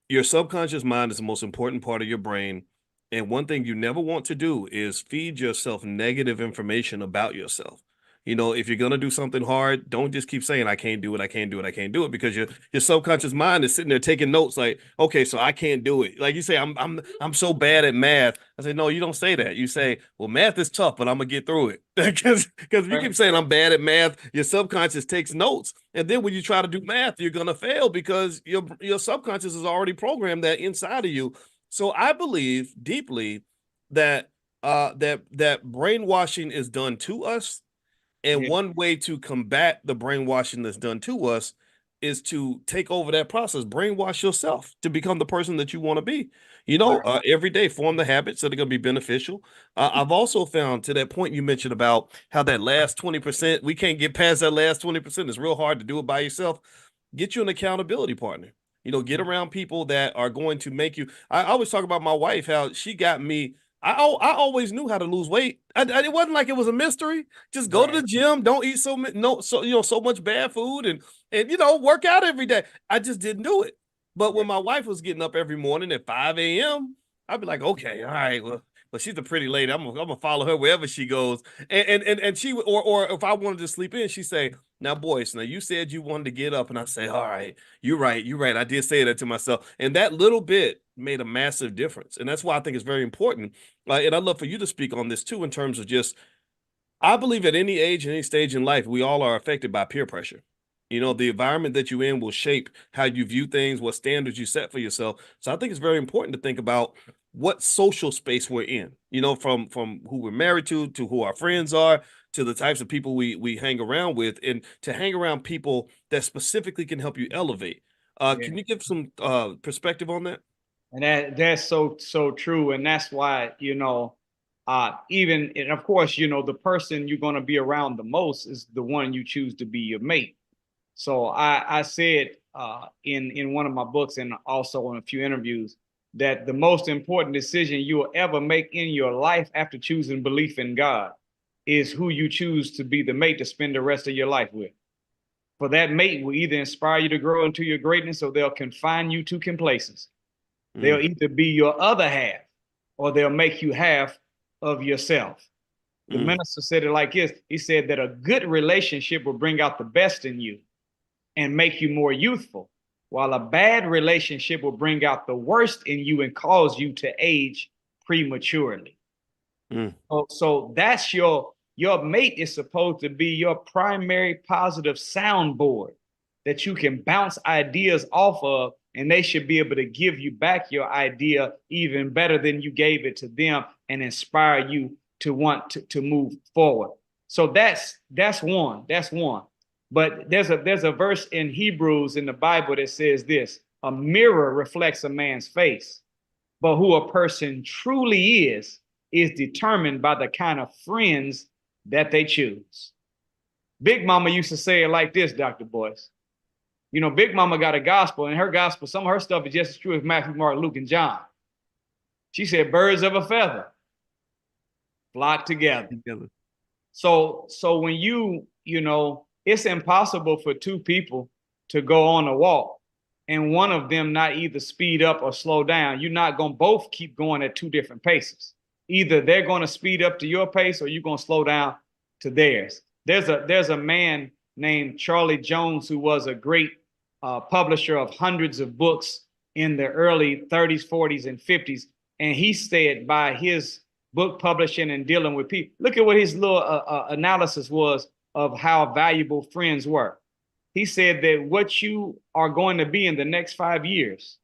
your subconscious mind is the most important part of your brain. And one thing you never want to do is feed yourself negative information about yourself. If you're gonna do something hard, don't just keep saying, I can't do it, I can't do it, I can't do it, because your subconscious mind is sitting there taking notes like, okay, so I can't do it. Like you say, I'm so bad at math. I say, no, you don't say that. You say, well, math is tough, but I'm gonna get through it. Because if you keep saying I'm bad at math, your subconscious takes notes. And then when you try to do math, you're gonna fail because your subconscious has already programmed that inside of you. So I believe deeply that that brainwashing is done to us, and Yeah. one way to combat the brainwashing that's done to us is to take over that process. Brainwash yourself to become the person that you want to be. Every day form the habits that are going to be beneficial. I've also found, to that point you mentioned about how that last 20%, we can't get past that last 20%. It's real hard to do it by yourself. Get you an accountability partner. Get around people that are going to make you. I always talk about my wife, how she got me I always knew how to lose weight. It wasn't like it was a mystery. Just go to Right. the gym, don't eat so much bad food, and work out every day. I just didn't do it. But when my wife was getting up every morning at 5 a.m., I'd be like, okay, all right, well, she's a pretty lady. I'm gonna follow her wherever she goes. And she or if I wanted to sleep in, she'd say, now, boys, now you said you wanted to get up, and I say, all right, you're right, you're right. I did say that to myself, and that little bit made a massive difference, and that's why I think it's very important. And I'd love for you to speak on this too, in terms of just, I believe at any age, any stage in life, we all are affected by peer pressure. The environment that you're in will shape how you view things, what standards you set for yourself. So I think it's very important to think about what social space we're in, from who we're married to who our friends are, to the types of people we hang around with, and to hang around people that specifically can help you elevate. Yeah. Can you give some perspective on that? And that's so true. And that's why, even, and of course, the person you're going to be around the most is the one you choose to be your mate. So I said in one of my books and also in a few interviews that the most important decision you will ever make in your life after choosing belief in God is who you choose to be the mate to spend the rest of your life with. For that mate will either inspire you to grow into your greatness or they'll confine you to complacency. They'll either be your other half or they'll make you half of yourself. The minister said it like this. He said that a good relationship will bring out the best in you and make you more youthful, while a bad relationship will bring out the worst in you and cause you to age prematurely. So that's your mate is supposed to be your primary positive soundboard that you can bounce ideas off of, and they should be able to give you back your idea even better than you gave it to them and inspire you to want to move forward. So that's one. That's one. But there's a verse in Hebrews in the Bible that says this: a mirror reflects a man's face, but who a person truly is determined by the kind of friends that they choose. Big Mama used to say it like this, Dr. Boyce. Big Mama got a gospel, and her gospel, some of her stuff is just as true as Matthew, Mark, Luke, and John. She said, birds of a feather flock together. So when it's impossible for two people to go on a walk and one of them not either speed up or slow down. You're not going to both keep going at two different paces. Either they're going to speed up to your pace or you're going to slow down to theirs. There's a man named Charlie Jones who was a great publisher of hundreds of books in the early 30s, 40s, and 50s. And he said by his book publishing and dealing with people, look at what his little analysis was of how valuable friends were. He said that what you are going to be in the next 5 years,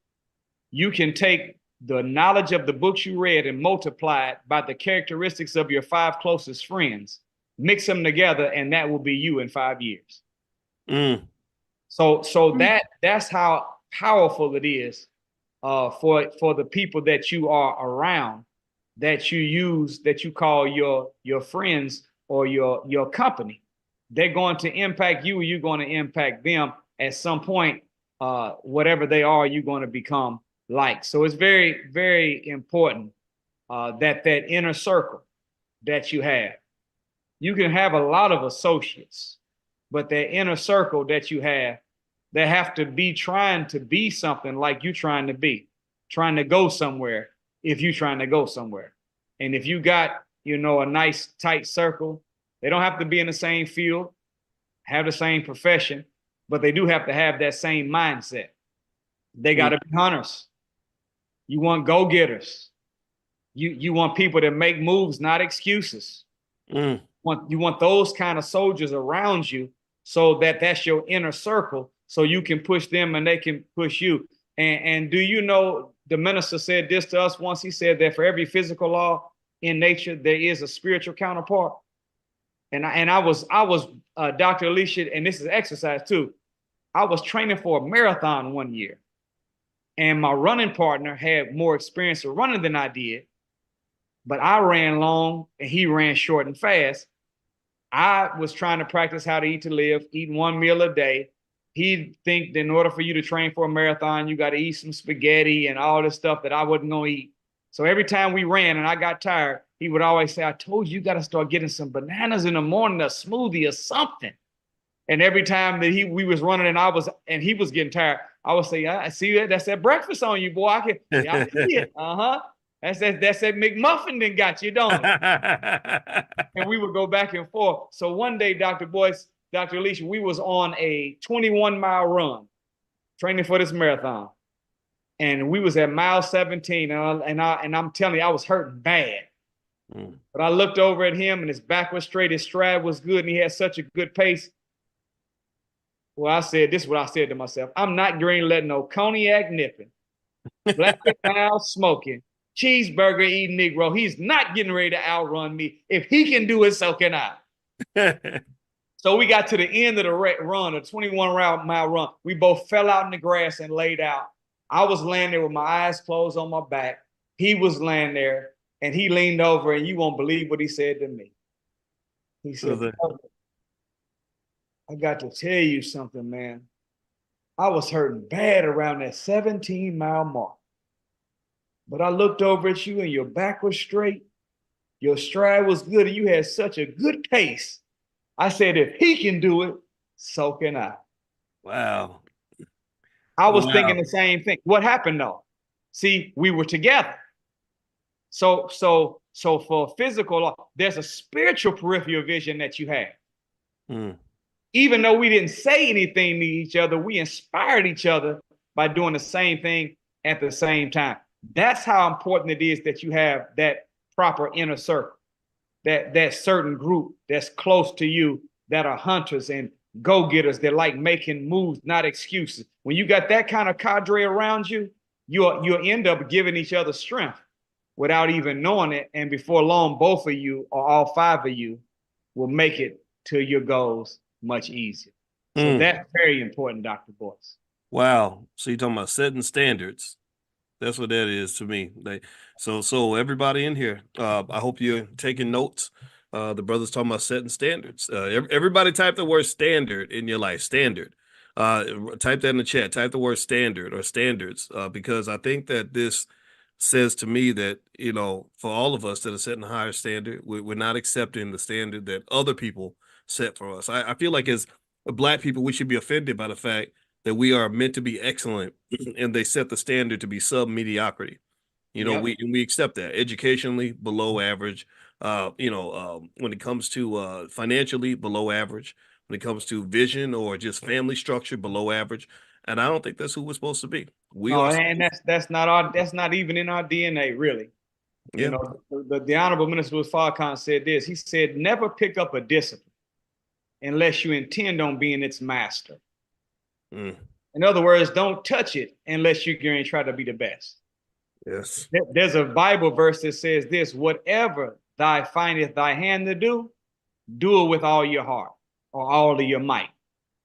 you can take the knowledge of the books you read and multiply it by the characteristics of your 5 closest friends, mix them together, and that will be you in 5 years. So that's how powerful it is for the people that you are around, that you use, that you call your friends or your company. They're going to impact you, you're going to impact them at some point. Whatever they are, you're going to become like. So it's very, very important that inner circle that you have. You can have a lot of associates, but that inner circle that you have, they have to be trying to be something like you trying to be, trying to go somewhere if you're trying to go somewhere. And if you got, a nice tight circle, they don't have to be in the same field, have the same profession, but they do have to have that same mindset. They got to be hunters. You want go-getters. You want people that make moves, not excuses. You want those kind of soldiers around you so that's your inner circle so you can push them and they can push you. And do you know, the minister said this to us once. He said that for every physical law in nature, there is a spiritual counterpart. And I was Dr. Alicia, and this is exercise too. I was training for a marathon one year, and my running partner had more experience of running than I did, but I ran long and he ran short and fast. I was trying to practice how to eat to live, eating one meal a day. He'd think that in order for you to train for a marathon, you got to eat some spaghetti and all this stuff that I wasn't going to eat. So every time we ran and I got tired, he would always say, I told you, you got to start getting some bananas in the morning, a smoothie or something. And every time that we was running and he was getting tired, I would say, I see that. That's that breakfast on you, boy. I see it. Uh-huh. That's that McMuffin that got you, don't it? And we would go back and forth. So one day, Dr. Boyce, Dr. Alicia, we was on a 21-mile run training for this marathon. And we was at mile 17. And I'm telling you, I was hurting bad. But I looked over at him and his back was straight, his stride was good, and he had such a good pace. Well, I said, this is what I said to myself. I'm not going to let no cognac nipping, black and smoking, cheeseburger eating Negro. He's not getting ready to outrun me. If he can do it, so can I. So we got to the end of the run, a 21-mile run. We both fell out in the grass and laid out. I was laying there with my eyes closed on my back. He was laying there, and he leaned over, and you won't believe what he said to me. He said, I got to tell you something, man. I was hurting bad around that 17-mile mark. But I looked over at you and your back was straight. Your stride was good and you had such a good pace. I said, if he can do it, so can I. Wow. I was thinking the same thing. What happened though? See, we were together. So for physical, there's a spiritual peripheral vision that you have. Even though we didn't say anything to each other, we inspired each other by doing the same thing at the same time. That's how important it is that you have that proper inner circle, that certain group that's close to you that are hunters and go-getters that like making moves, not excuses. When you got that kind of cadre around you, you'll end up giving each other strength without even knowing it. And before long, both of you or all five of you will make it to your goals much easier. So that's very important, Dr. Boyce. Wow. So you're talking about setting standards. That's what that is to me. So everybody in here, I hope you're taking notes. The brother's talking about setting standards. Everybody type the word standard in your life. Standard. Type that in the chat. Type the word standard or standards, because I think that this says to me that, you know, for all of us that are setting a higher standard, we're not accepting the standard that other people set for us. I feel like as Black people, we should be offended by the fact that we are meant to be excellent and they set the standard to be sub-mediocrity. You know, we accept that. Educationally, below average. When it comes to financially, below average. When it comes to vision or just family structure, below average. And I don't think that's who we're supposed to be. And that's not even in our DNA, really. Yeah. You know, the Honorable Minister Farrakhan said this. He said, never pick up a discipline unless you intend on being its master. In other words, don't touch it unless you're going to try to be the best. Yes. There's a Bible verse that says this: whatever thou findeth thy hand to do, do it with all your heart or all of your might.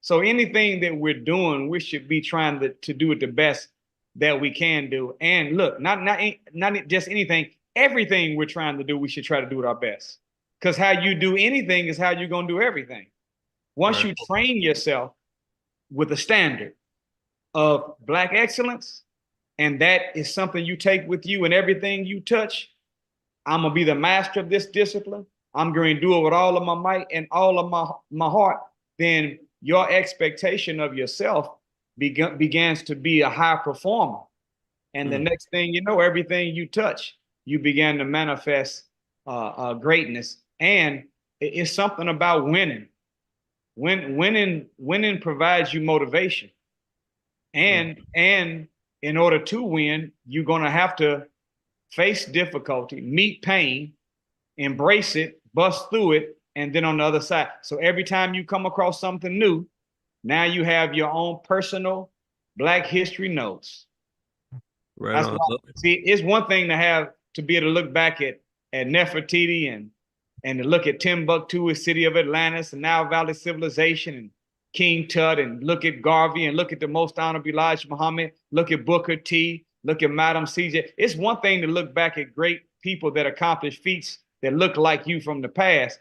So anything that we're doing, we should be trying to do it the best that we can do. And look, not just anything, everything we're trying to do, we should try to do it our best. Because how you do anything is how you're going to do everything. Once you train yourself with a standard of Black excellence, and that is something you take with you in everything you touch, I'm going to be the master of this discipline. I'm going to do it with all of my might and all of my heart. Then your expectation of yourself begins to be a high performer. And the next thing you know, everything you touch, you begin to manifest greatness. And it's something about winning. Winning provides you motivation. And in order to win, you're going to have to face difficulty, meet pain, embrace it, bust through it, and then on the other side. So every time you come across something new, now you have your own personal Black history notes. Right. See, it's one thing to be able to look back at Nefertiti and to look at Timbuktu, a city of Atlantis, and Nile Valley civilization, and King Tut, and look at Garvey, and look at the Most Honorable Elijah Muhammad, look at Booker T, look at Madam CJ. It's one thing to look back at great people that accomplished feats that look like you from the past,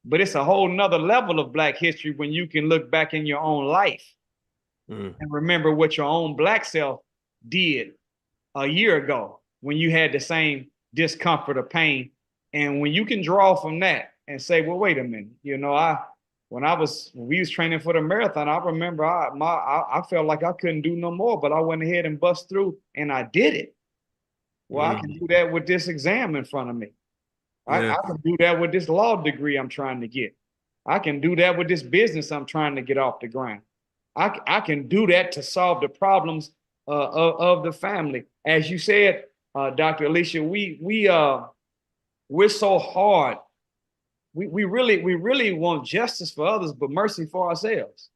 but it's a whole nother level of Black history when you can look back in your own life and remember what your own Black self did a year ago when you had the same discomfort or pain. And when you can draw from that and say, well, wait a minute, when we was training for the marathon, I remember I felt like I couldn't do no more, but I went ahead and bust through and I did it. Well, I can do that with this exam in front of me. I can do that with this law degree I'm trying to get. I can do that with this business I'm trying to get off the ground. I can do that to solve the problems of the family. As you said, Dr. Alicia, we're so hard. We really want justice for others, but mercy for ourselves.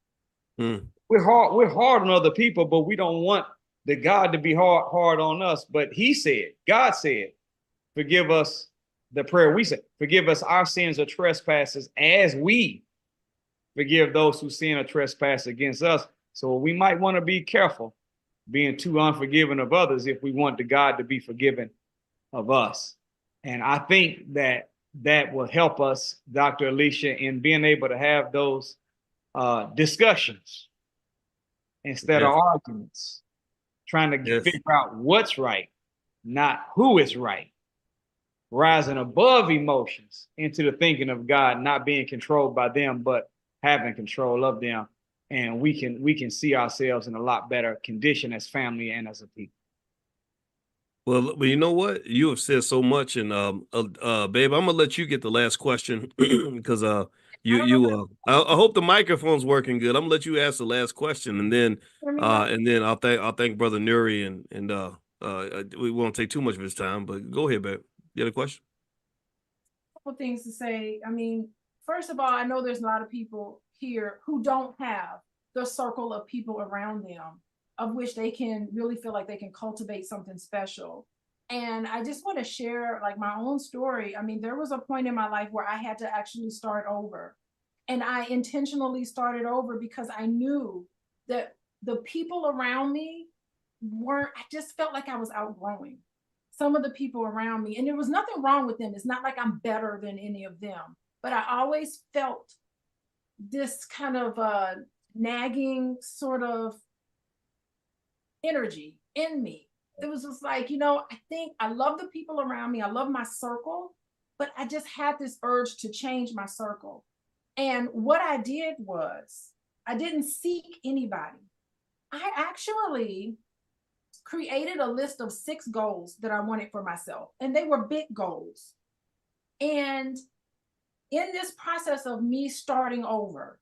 We're hard on other people, but we don't want the God to be hard on us. But God said, forgive us the prayer we said, forgive us our sins or trespasses as we forgive those who sin or trespass against us. So we might want to be careful being too unforgiving of others if we want the God to be forgiven of us. And I think that will help us, Dr. Alicia, in being able to have those discussions instead of arguments, trying to figure out what's right, not who is right. Rising above emotions into the thinking of God, not being controlled by them, but having control of them. And we can see ourselves in a lot better condition as family and as a people. Well, you know what? You have said so much, and babe, I'm gonna let you get the last question because I hope the microphone's working good. I'm gonna let you ask the last question, and then I'll thank Brother Nuri, and we won't take too much of his time. But go ahead, babe. You had a question? A couple things to say. I mean, first of all, I know there's a lot of people here who don't have the circle of people around them of which they can really feel like they can cultivate something special. And I just want to share like my own story. I mean, there was a point in my life where I had to actually start over. And I intentionally started over because I knew that the people around me I just felt like I was outgrowing some of the people around me. And there was nothing wrong with them. It's not like I'm better than any of them. But I always felt this kind of nagging sort of energy in me. It was just like, I think I love the people around me. I love my circle, but I just had this urge to change my circle. And what I did was I didn't seek anybody. I actually created a list of 6 goals that I wanted for myself, and they were big goals. And in this process of me starting over,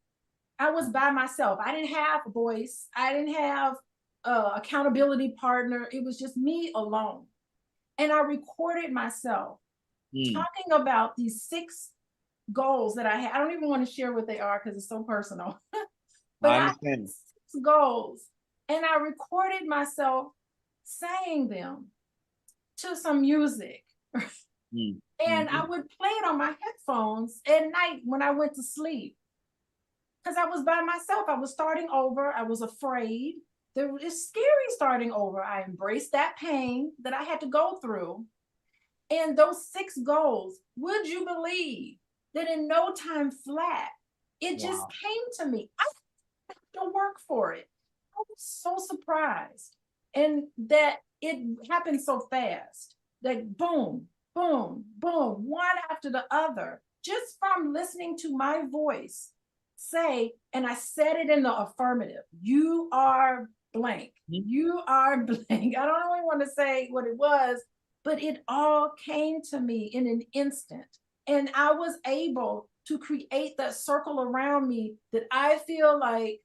I was by myself. I didn't have a voice. I didn't have accountability partner. It was just me alone. And I recorded myself talking about these 6 goals that I had. I don't even want to share what they are because it's so personal. But I had 6 goals, and I recorded myself saying them to some music. And I would play it on my headphones at night when I went to sleep. Because I was by myself. I was starting over. I was afraid. It's scary starting over. I embraced that pain that I had to go through. And those 6 goals, would you believe that in no time flat, it just came to me. I had to work for it. I was so surprised. And that it happened so fast. That boom, boom, boom, one after the other, just from listening to my voice say, and I said it in the affirmative, you are blank. You are blank. I don't really want to say what it was, but it all came to me in an instant. And I was able to create that circle around me that I feel like,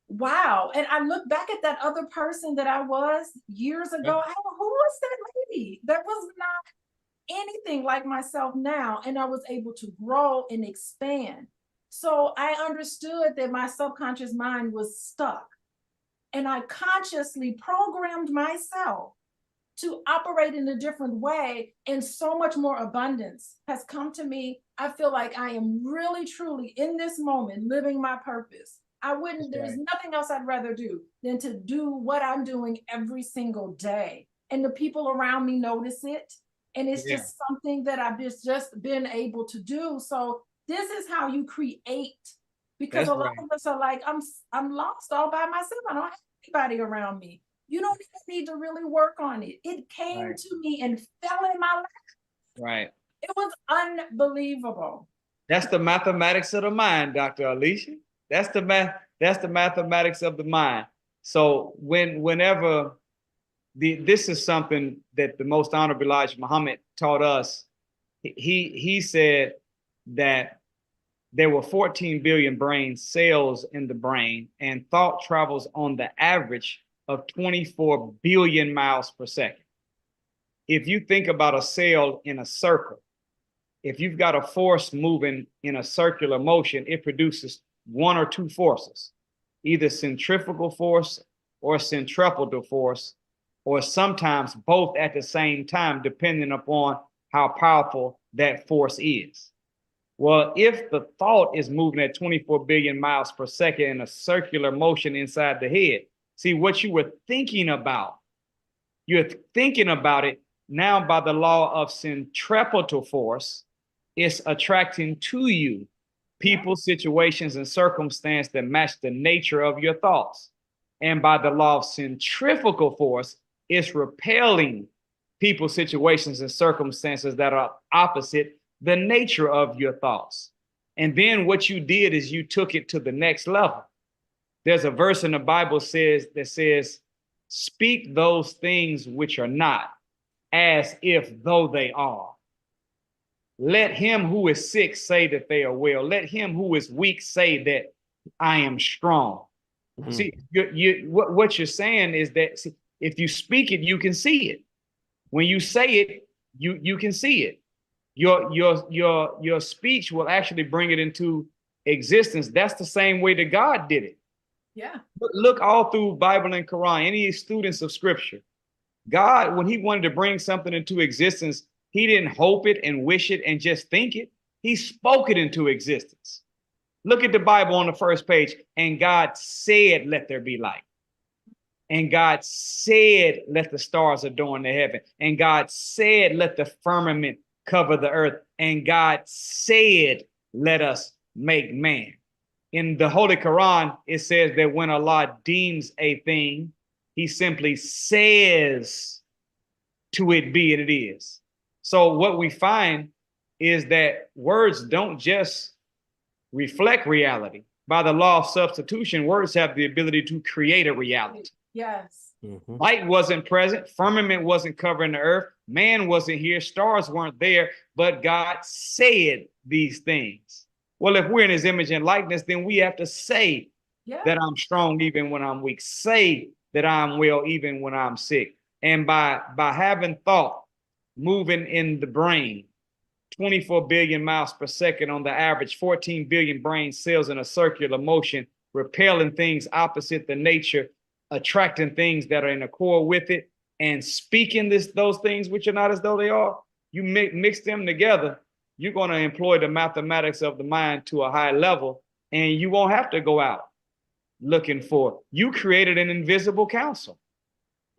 wow. And I look back at that other person that I was years ago. Who was that lady? That was not anything like myself now. And I was able to grow and expand. So I understood that my subconscious mind was stuck. And I consciously programmed myself to operate in a different way. And so much more abundance has come to me. I feel like I am really, truly in this moment living my purpose. There's nothing else I'd rather do than to do what I'm doing every single day. And the people around me notice it. And it's just something that I've just been able to do. So this is how you create, because a lot of us are like, I'm lost all by myself. I don't have anybody around me. You don't even need to really work on it. It came to me and fell in my lap. Right. It was unbelievable. That's the mathematics of the mind, Dr. Alicia. That's the math. That's the mathematics of the mind. So whenever this is something that the most honorable Elijah Muhammad taught us. He said that there were 14 billion brain cells in the brain, and thought travels on the average of 24 billion miles per second. If you think about a cell in a circle, if you've got a force moving in a circular motion, it produces one or two forces, either centrifugal force or centripetal force, or sometimes both at the same time, depending upon how powerful that force is. Well, if the thought is moving at 24 billion miles per second in a circular motion inside the head, see what you were thinking about, you're thinking about it now by the law of centripetal force, it's attracting to you people, situations, and circumstances that match the nature of your thoughts. And by the law of centrifugal force, it's repelling people, situations, and circumstances that are opposite the nature of your thoughts. And then what you did is you took it to the next level. There's a verse in the Bible that says, speak those things which are not as if though they are. Let him who is sick say that they are well. Let him who is weak say that I am strong. Mm-hmm. See, what you're saying is that, see, if you speak it, you can see it. When you say it, you can see it. Your speech will actually bring it into existence. That's the same way that God did it. Yeah. Look all through Bible and Quran, any students of scripture. God, when he wanted to bring something into existence, he didn't hope it and wish it and just think it. He spoke it into existence. Look at the Bible on the first page. And God said, let there be light. And God said, let the stars adorn the heaven. And God said, let the firmament cover the earth. And God said, let us make man. In the Holy Quran, it says that when Allah deems a thing, he simply says to it be, and it is. So what we find is that words don't just reflect reality. By the law of substitution, words have the ability to create a reality. Yes. Mm-hmm. Light wasn't present. Firmament wasn't covering the earth. Man wasn't here. Stars weren't there. But God said these things. Well, if we're in his image and likeness, then we have to say that I'm strong even when I'm weak. Say that I'm well even when I'm sick. And by having thought moving in the brain, 24 billion miles per second on the average, 14 billion brain cells in a circular motion, repelling things opposite the nature, attracting things that are in accord with it, and speaking those things which are not as though they are. You mix them together, you're going to employ the mathematics of the mind to a high level, and you won't have to go out looking for. You created an invisible counsel.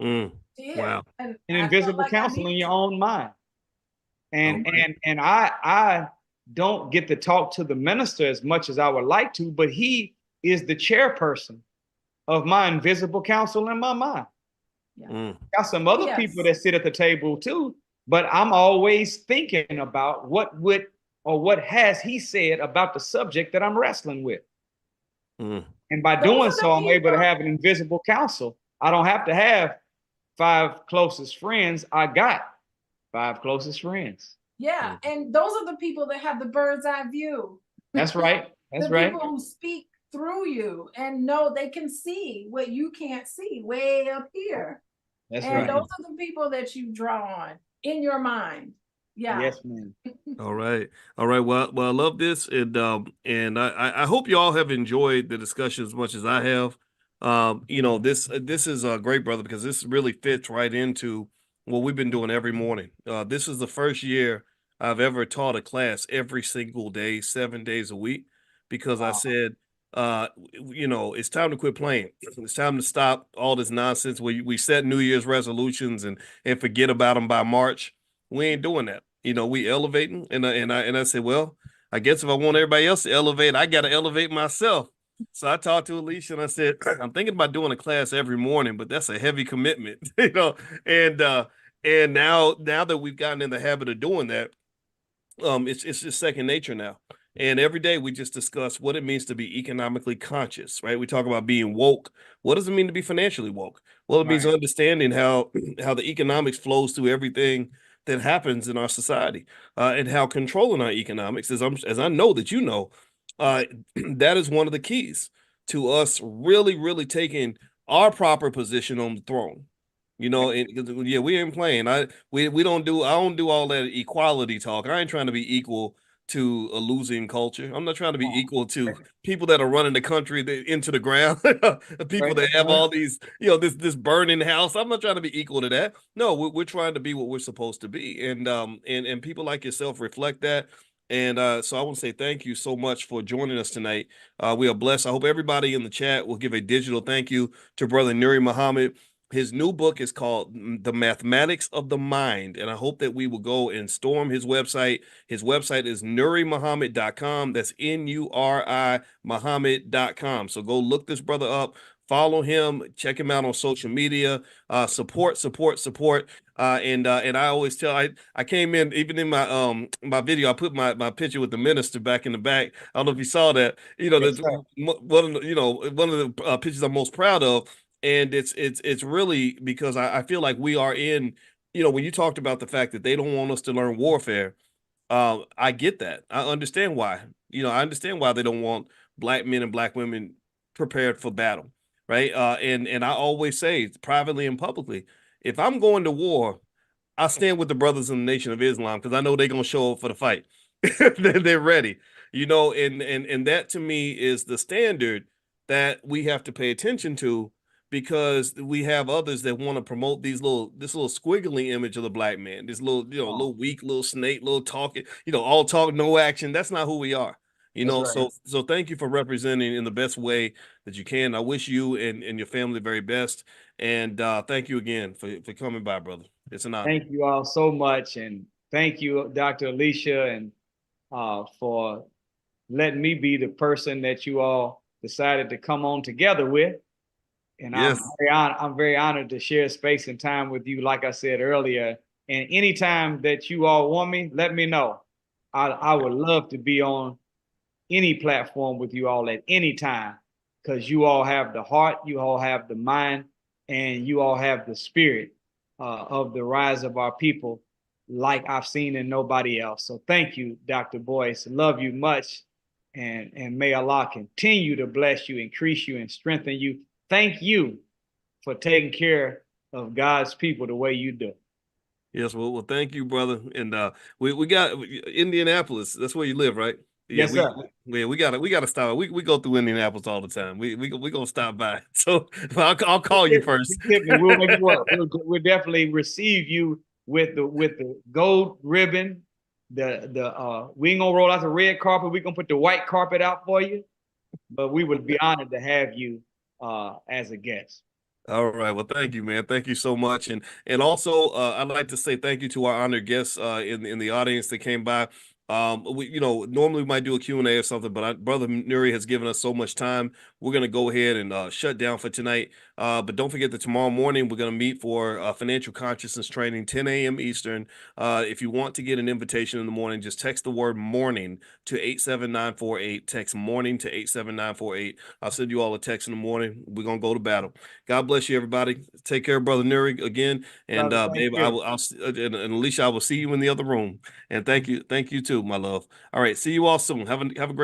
Wow. An invisible counsel in your own mind. And I don't get to talk to the minister as much as I would like to, but he is the chairperson of my invisible counsel in my mind. Got some other people that sit at the table too, but I'm always thinking about what has he said about the subject that I'm wrestling with. And by doing so, I'm able to have an invisible counsel. I don't have to have 5 closest friends. I got 5 closest friends. Yeah, and those are the people that have the bird's eye view. That's right. That's the right. People who speak through you and know they can see what you can't see way up here. That's and right. Those are the people that you draw on in your mind. Yeah. Yes, ma'am. All right. All right. Well, I love this, and I hope you all have enjoyed the discussion as much as I have. This is a great, brother, because this really fits right into what we've been doing every morning. This is the first year I've ever taught a class every single day, 7 days a week, because I said, it's time to quit playing. It's time to stop all this nonsense. We set New Year's resolutions and forget about them by March. We ain't doing that. We elevating, and I said, well, I guess if I want everybody else to elevate, I got to elevate myself. So I talked to Alicia and I said, I'm thinking about doing a class every morning, but that's a heavy commitment, and now that we've gotten in the habit of doing that, it's just second nature now. And every day we just discuss what it means to be economically conscious, right? We talk about being woke. What does it mean to be financially woke? Well, it means Right. understanding how the economics flows through everything that happens in our society, and how controlling our economics, as I know that you know, uh, that is one of the keys to us really, really taking our proper position on the throne. Yeah, we ain't playing. We don't do I don't do all that equality talk. I ain't trying to be equal to a losing culture. I'm not trying to be equal to people that are running the country into the ground, people Right. that have all these, this burning house. I'm not trying to be equal to that. No, we're trying to be what we're supposed to be, and people like yourself reflect that. And so I want to say thank you so much for joining us tonight. We are blessed. I hope everybody in the chat will give a digital thank you to Brother Nuri Muhammad. His new book is called The Mathematics of the Mind, and I hope that we will go and storm his website. His website is nurimuhammad.com. That's Nuri Muhammad.com. So go look this brother up, follow him, check him out on social media, support, support, support. And I always tell I came in even in my video, I put my picture with the minister back in the back. I don't know if you saw that. Yes, That's sir. one of the pictures I'm most proud of, and it's really because I feel like we are in, when you talked about the fact that they don't want us to learn warfare, I get that. I understand why. I understand why they don't want black men and black women prepared for battle, right? And I always say privately and publicly, if I'm going to war, I stand with the brothers in the Nation of Islam because I know they're gonna show up for the fight. They're ready, and that to me is the standard that we have to pay attention to, because we have others that want to promote this little squiggly image of the black man, this little, Oh, little weak, little snake, little talking, all talk, no action. That's not who we are. that's right. So thank you for representing in the best way that you can. I wish you and your family the very best. And thank you again for coming by, brother. It's an honor. Thank you all so much, and thank you, Dr. Alicia, and for letting me be the person that you all decided to come on together with. And Yes. I'm very honored to share space and time with you, like I said earlier. And anytime that you all want me, let me know. I would love to be on any platform with you all at any time, because you all have the heart, you all have the mind, and you all have the spirit of the rise of our people, like I've seen in nobody else. So thank you, Dr. Boyce. Love you much. And may Allah continue to bless you, increase you, and strengthen you. Thank you for taking care of God's people the way you do. Yes. Well, thank you, brother. And we got Indianapolis. That's where you live, right? Yeah, Yes, sir. we gotta stop. We go through Indianapolis all the time. We gonna stop by. So I'll call you first. We'll make it work. We'll definitely receive you with the gold ribbon. We ain't gonna roll out the red carpet. We're gonna put the white carpet out for you. But we would be honored to have you as a guest. All right. Well, thank you, man. Thank you so much. And also, I'd like to say thank you to our honored guests in the audience that came by. Normally we might do a Q&A or something, but Brother Nuri has given us so much time. We're going to go ahead and shut down for tonight. But don't forget that tomorrow morning we're going to meet for financial consciousness training, 10 a.m. Eastern. If you want to get an invitation in the morning, just text the word morning to 87948. Text morning to 87948. I'll send you all a text in the morning. We're going to go to battle. God bless you, everybody. Take care, Brother Nuri, again. And Brother, thank babe, you. and Alicia, I will see you in the other room. And thank you too, my love. All right, see you all soon. Have a great